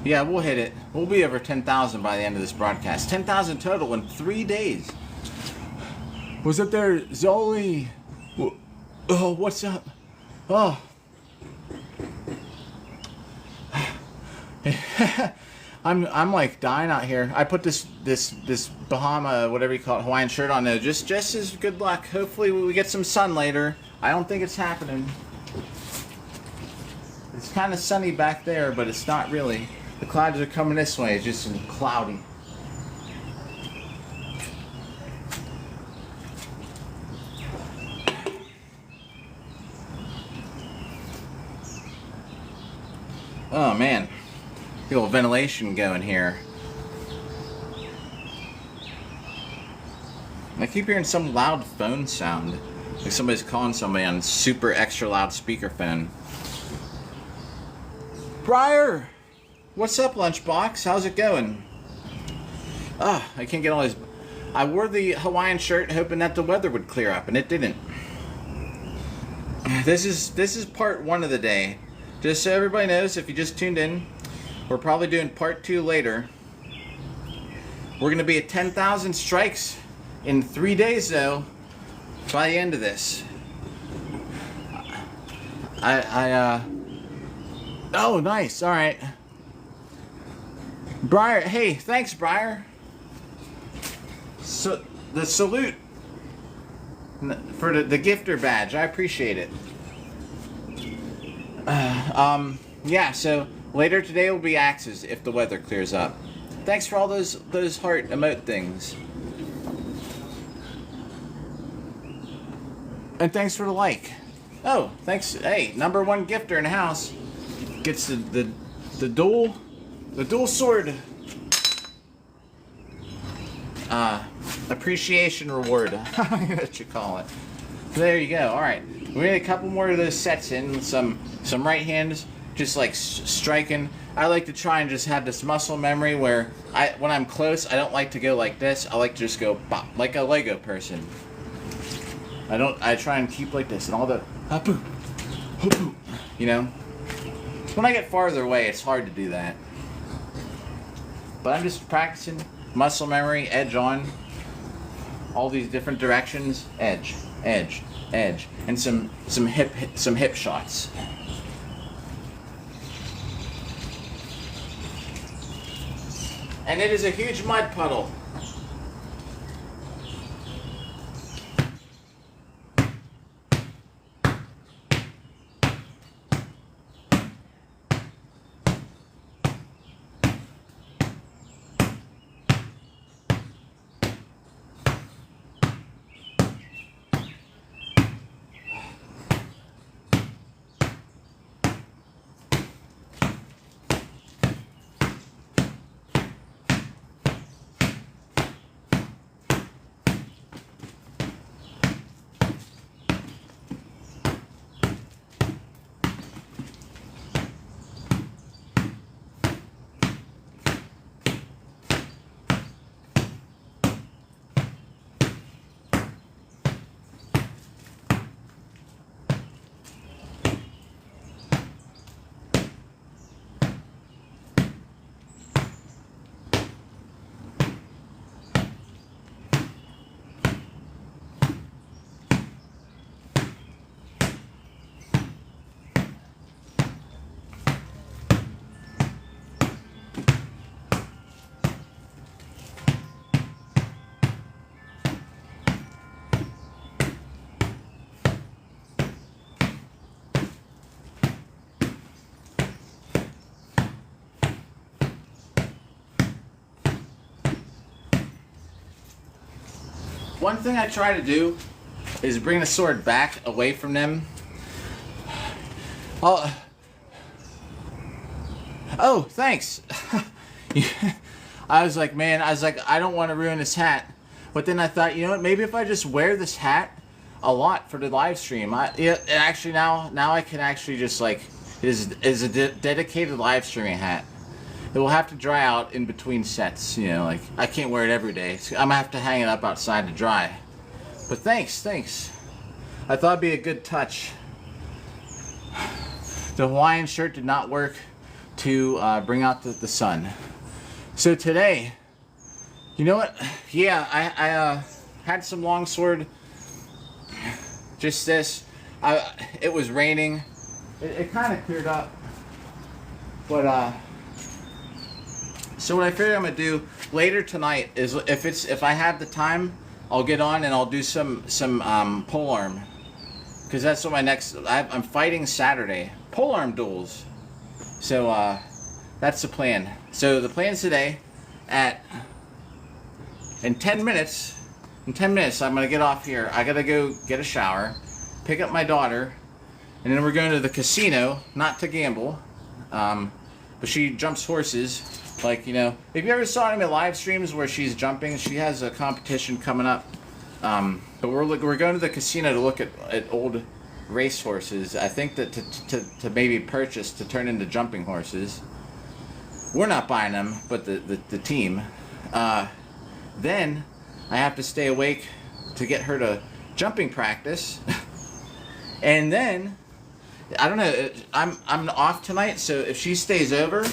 Yeah, we'll hit it. We'll be over 10,000 by the end of this broadcast. 10,000 total in 3 days. Was up there, Zoli? Oh, what's up? Oh. I'm like dying out here. I put this Bahama, whatever you call it, Hawaiian shirt on there, just as good luck. Hopefully we get some sun later. I don't think it's happening. It's kind of sunny back there, but it's not really. The clouds are coming this way. It's just cloudy. Oh man, the old ventilation going here. I keep hearing some loud phone sound, like somebody's calling somebody on super extra loud speakerphone. Briar, what's up, lunchbox? How's it going? I can't get all these. I wore the Hawaiian shirt hoping that the weather would clear up, and it didn't. This is part 1 of the day. Just so everybody knows, if you just tuned in, we're probably doing part 2 later. We're going to be at 10,000 strikes in 3 days, though, by the end of this. Oh, nice. All right. Briar, hey, thanks, Briar. So, the salute for the gifter badge. I appreciate it. Yeah, so later today will be axes if the weather clears up. Thanks for all those heart emote things. And thanks for the like. Oh, thanks. Hey, #1 gifter in the house gets the dual sword appreciation reward. What you call it. There you go. All right, we need a couple more of those sets in. Some right hands, just like striking. I like to try and just have this muscle memory where when I'm close, I don't like to go like this. I like to just go bop, like a Lego person. I try and keep like this and all the hop-oo, hop-oo, you know. When I get farther away, it's hard to do that. But I'm just practicing muscle memory, edge on, all these different directions, edge, edge, edge, and some hip shots. And it is a huge mud puddle. One thing I try to do is bring the sword back away from them. Oh, thanks. I was like, I don't want to ruin this hat. But then I thought, you know what? Maybe if I just wear this hat a lot for the live stream, actually now I can actually just like is a dedicated live streaming hat. It will have to dry out in between sets, you know, like I can't wear it every day. I'm gonna have to hang it up outside to dry. But thanks. I thought it'd be a good touch. The Hawaiian shirt did not work to bring out the sun. So today, you know what? Yeah, I had some longsword. Just this. It was raining. It kind of cleared up, but So what I figure I'm gonna do later tonight is if I have the time, I'll get on and I'll do some polearm, because that's what my next. I'm fighting Saturday, polearm duels. So that's the plan. So the plan's today in 10 minutes. In 10 minutes, I'm gonna get off here. I gotta go get a shower, pick up my daughter, and then we're going to the casino, not to gamble, but she jumps horses. Like, you know, if you ever saw any of my live streams where she's jumping, she has a competition coming up. But we're going to the casino to look at old race horses. I think that to maybe purchase to turn into jumping horses. We're not buying them, but the team. Then I have to stay awake to get her to jumping practice. And then I don't know, I'm off tonight, so if she stays over,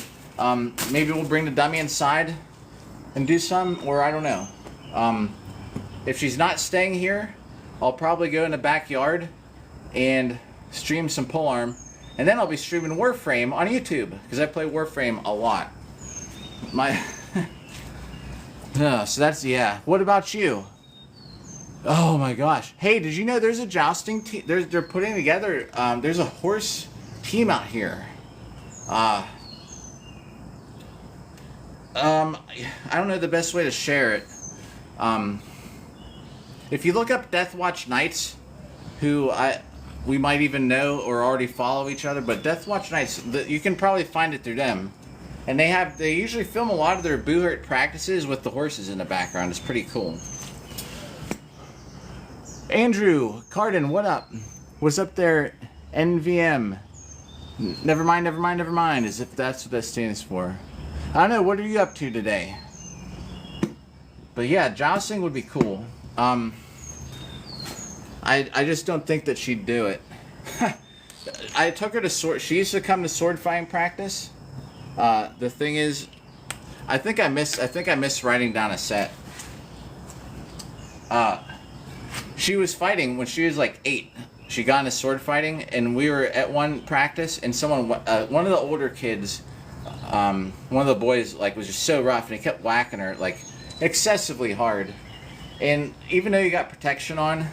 maybe we'll bring the dummy inside and do some, or I don't know. If she's not staying here, I'll probably go in the backyard and stream some polearm, and then I'll be streaming Warframe on YouTube, because I play Warframe a lot. So that's, yeah. What about you? Oh my gosh. Hey, did you know there's a jousting team? They're putting together, there's a horse team out here. I don't know the best way to share it. If you look up Deathwatch Knights, who we might even know or already follow each other, but Deathwatch Knights, you can probably find it through them. And they usually film a lot of their Boohurt practices with the horses in the background. It's pretty cool. Andrew Carden, what up? What's up there? NVM. Never mind, as if that's what that stands for. I don't know, what are you up to today? But yeah, jousting would be cool. I just don't think that she'd do it. I took her to sword. She used to come to sword fighting practice. The thing is, I think I missed writing down a set. She was fighting when she was like 8. She got into sword fighting, and we were at one practice, and one of the older kids, one of the boys, like, was just so rough, and he kept whacking her like excessively hard. And even though you got protection on,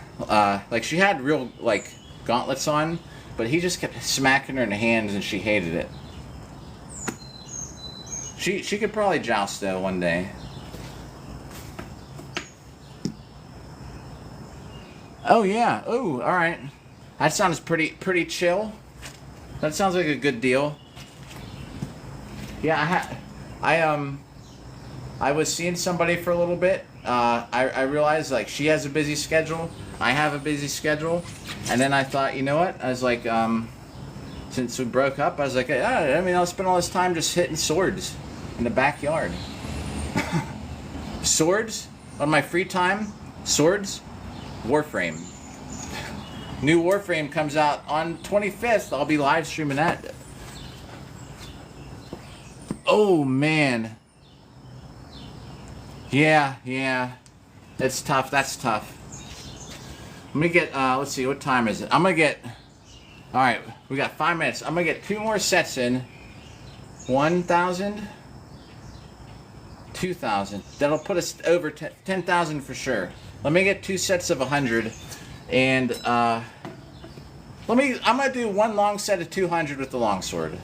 like, she had real like gauntlets on, but he just kept smacking her in the hands, and she hated it. She could probably joust though one day. Oh yeah. Oh, all right. That sounds pretty chill. That sounds like a good deal. Yeah, I was seeing somebody for a little bit. I realized, like, she has a busy schedule. I have a busy schedule. And then I thought, you know what? I was like, since we broke up, I was like, I mean, I'll spend all this time just hitting swords in the backyard. Swords? On my free time? Swords? Warframe. New Warframe comes out on 25th. I'll be live streaming that. Oh, man. Yeah. It's tough. That's tough. Let me get, let's see, what time is it? I'm gonna get, alright, we got 5 minutes. I'm gonna get 2 more sets in. 1,000, 2,000. That'll put us over 10,000 for sure. Let me get 2 sets of 100, and I'm gonna do 1 long set of 200 with the longsword,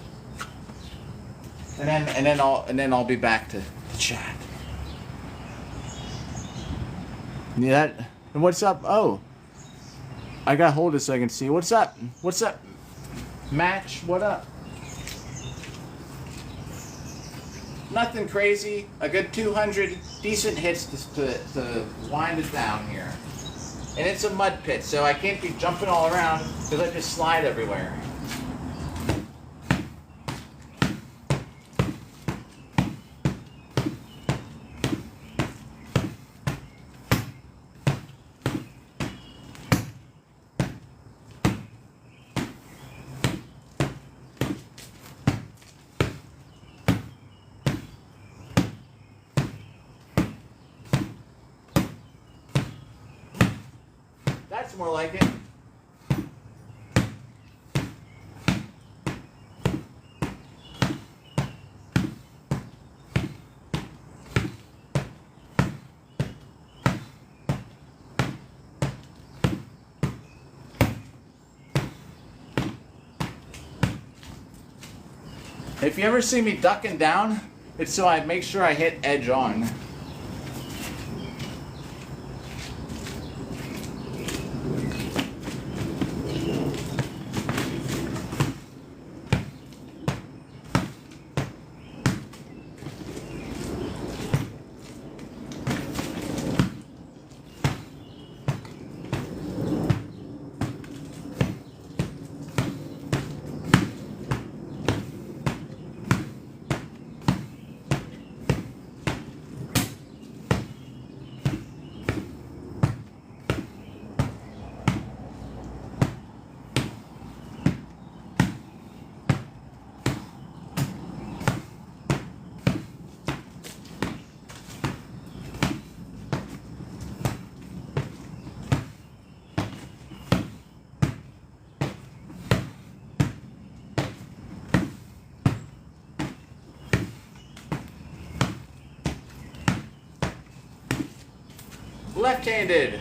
and then I'll be back to chat. Yeah. And what's up? Oh, I gotta hold it so I can see. What's up? What's up? Match. What up? Nothing crazy. A good 200 decent hits to wind it down here. And it's a mud pit, so I can't be jumping all around because I just slide everywhere. That's more like it. If you ever see me ducking down, it's so I make sure I hit edge on. Left-handed.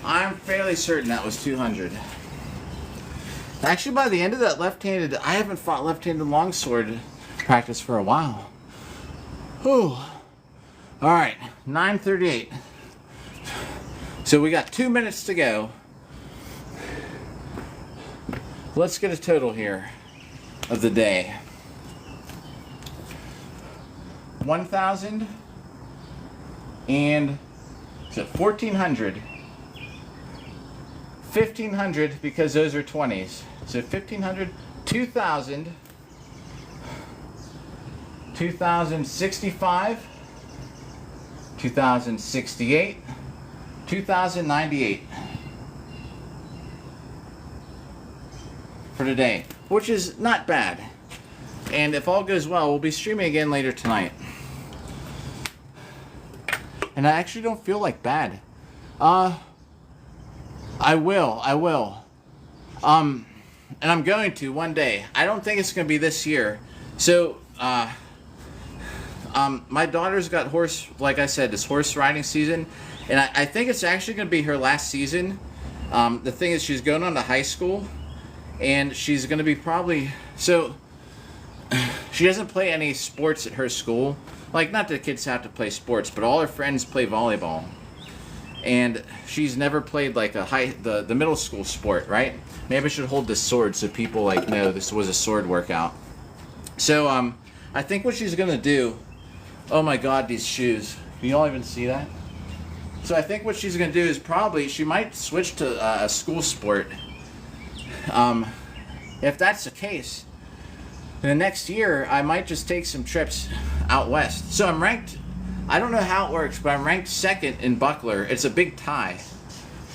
I'm fairly certain that was 200. Actually, by the end of that left-handed, I haven't fought left-handed longsword practice for a while. Whew. Alright, 9:38. So we got 2 minutes to go. Let's get a total here of the day. 1,000 and so 1,400. 1,500 because those are 20s. So 1,500, 2,000, 2,065, 2,068, 2,098 for today, which is not bad. And if all goes well, we'll be streaming again later tonight. And I actually don't feel like bad. I will. And I'm going to one day. I don't think it's going to be this year. So, my daughter's got like I said, this horse riding season. And I think it's actually going to be her last season. The thing is, she's going on to high school. And she's going to be probably... So, she doesn't play any sports at her school. Like, not that kids have to play sports, but all her friends play volleyball. And she's never played like the middle school sport, right? Maybe I should hold this sword so people like know this was a sword workout. So I think what she's gonna do, oh my god, these shoes. Can you all even see that? So I think what she's gonna do is probably, she might switch to a school sport. If that's the case, the next year I might just take some trips out west. So I'm ranked, I don't know how it works, but I'm ranked second in buckler. It's a big tie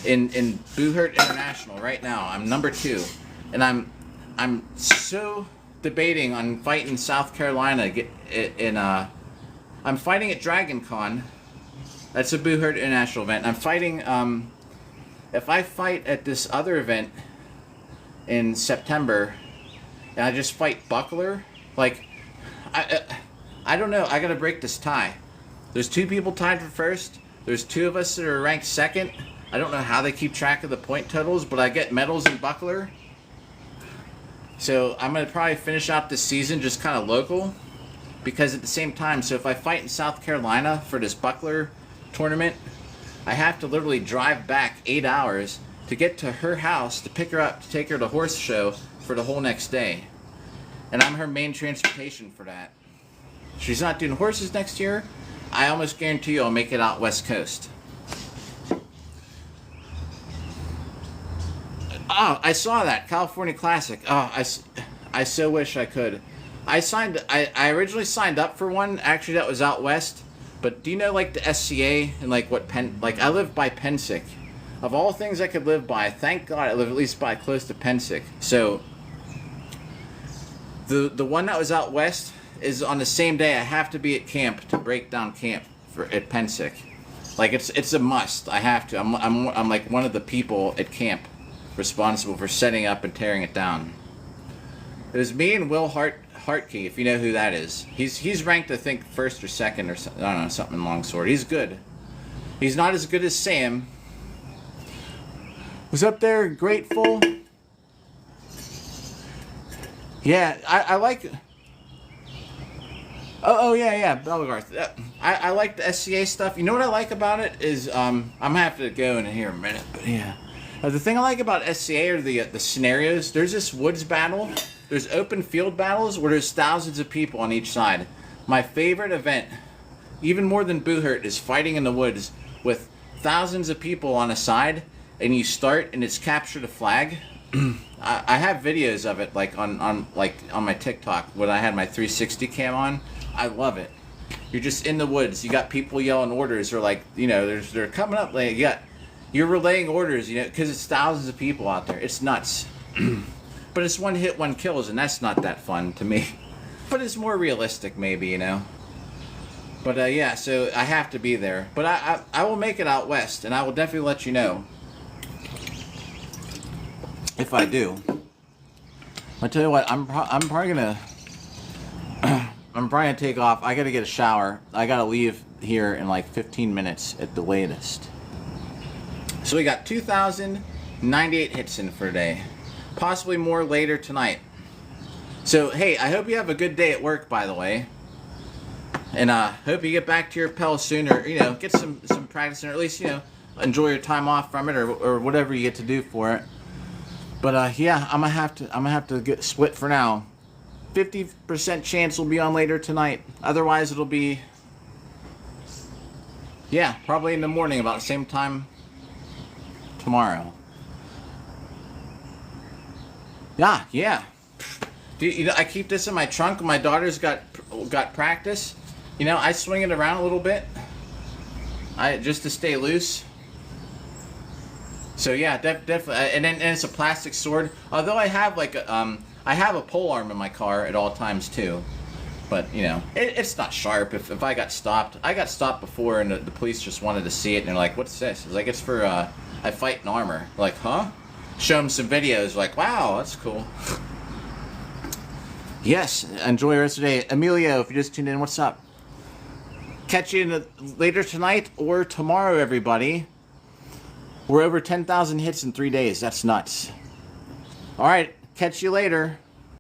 in Boohurt International right now. I'm number 2, and I'm so debating on fighting South Carolina I'm fighting at Dragon Con. That's a Boohurt International event. I'm fighting if I fight at this other event in September and I just fight buckler, like I don't know, I gotta break this tie. There's 2 people tied for first. There's 2 of us that are ranked second. I don't know how they keep track of the point totals, but I get medals in buckler. So I'm going to probably finish out this season just kind of local. Because at the same time, so if I fight in South Carolina for this buckler tournament, I have to literally drive back 8 hours to get to her house to pick her up, to take her to horse show for the whole next day. And I'm her main transportation for that. She's not doing horses next year. I almost guarantee you I'll make it out West Coast. Oh, I saw that California Classic. Oh, I so wish I could. I originally signed up for one actually that was out west. But do you know like the SCA and like what like I live by Pensick. Of all things I could live by, thank God I live at least by close to Pensick. So the one that was out west is on the same day I have to be at camp to break down camp at Pensick. Like it's a must. I have to. I'm like one of the people at camp responsible for setting up and tearing it down. It was me and Will Hartkey, if you know who that is. He's ranked I think first or second or something. I don't know, something in longsword. He's good. He's not as good as Sam. Was up there grateful. Yeah, I like. Oh yeah, Bellegarth. I like the SCA stuff. You know what I like about it is I'm gonna have to go in here in a minute, but yeah. The thing I like about SCA are the scenarios. There's this woods battle. There's open field battles where there's thousands of people on each side. My favorite event, even more than Boohurt, is fighting in the woods with thousands of people on a side, and you start and it's capture the flag. I have videos of it like on my TikTok when I had my 360 cam on. I love it. You're just in the woods. You got people yelling orders, or like they're coming up. Like you're relaying orders, because it's thousands of people out there. It's nuts. But it's one hit, one kills, and that's not that fun to me. But it's more realistic, maybe, But yeah, so I have to be there. But I will make it out west, and I will definitely let you know if I do. I tell you what, I'm probably gonna I'm probably gonna take off. I gotta get a shower. I gotta leave here in like 15 minutes at the latest. So we got 2,098 hits in for a day. Possibly more later tonight. So hey, I hope you have a good day at work, by the way. And hope you get back to your pell soon, or get some practice, or at least enjoy your time off from it, or whatever you get to do for it. But yeah, I'm gonna have to get split for now. 50% chance will be on later tonight. Otherwise, it'll be probably in the morning about the same time tomorrow. Yeah. I keep this in my trunk. My daughter's got practice. I swing it around a little bit. Just to stay loose. So yeah, definitely. And it's a plastic sword. Although I have I have a pole arm in my car at all times too. But it's not sharp. If I got stopped, before, and the police just wanted to see it, and they're like, "What's this?" It's like, "It's for I fight in armor." Like, huh? Show them some videos. Like, wow, that's cool. Yes, enjoy the rest of the day. Emilio, if you just tuned in, what's up? Catch you later tonight or tomorrow, everybody. We're over 10,000 hits in 3 days. That's nuts. All right, catch you later.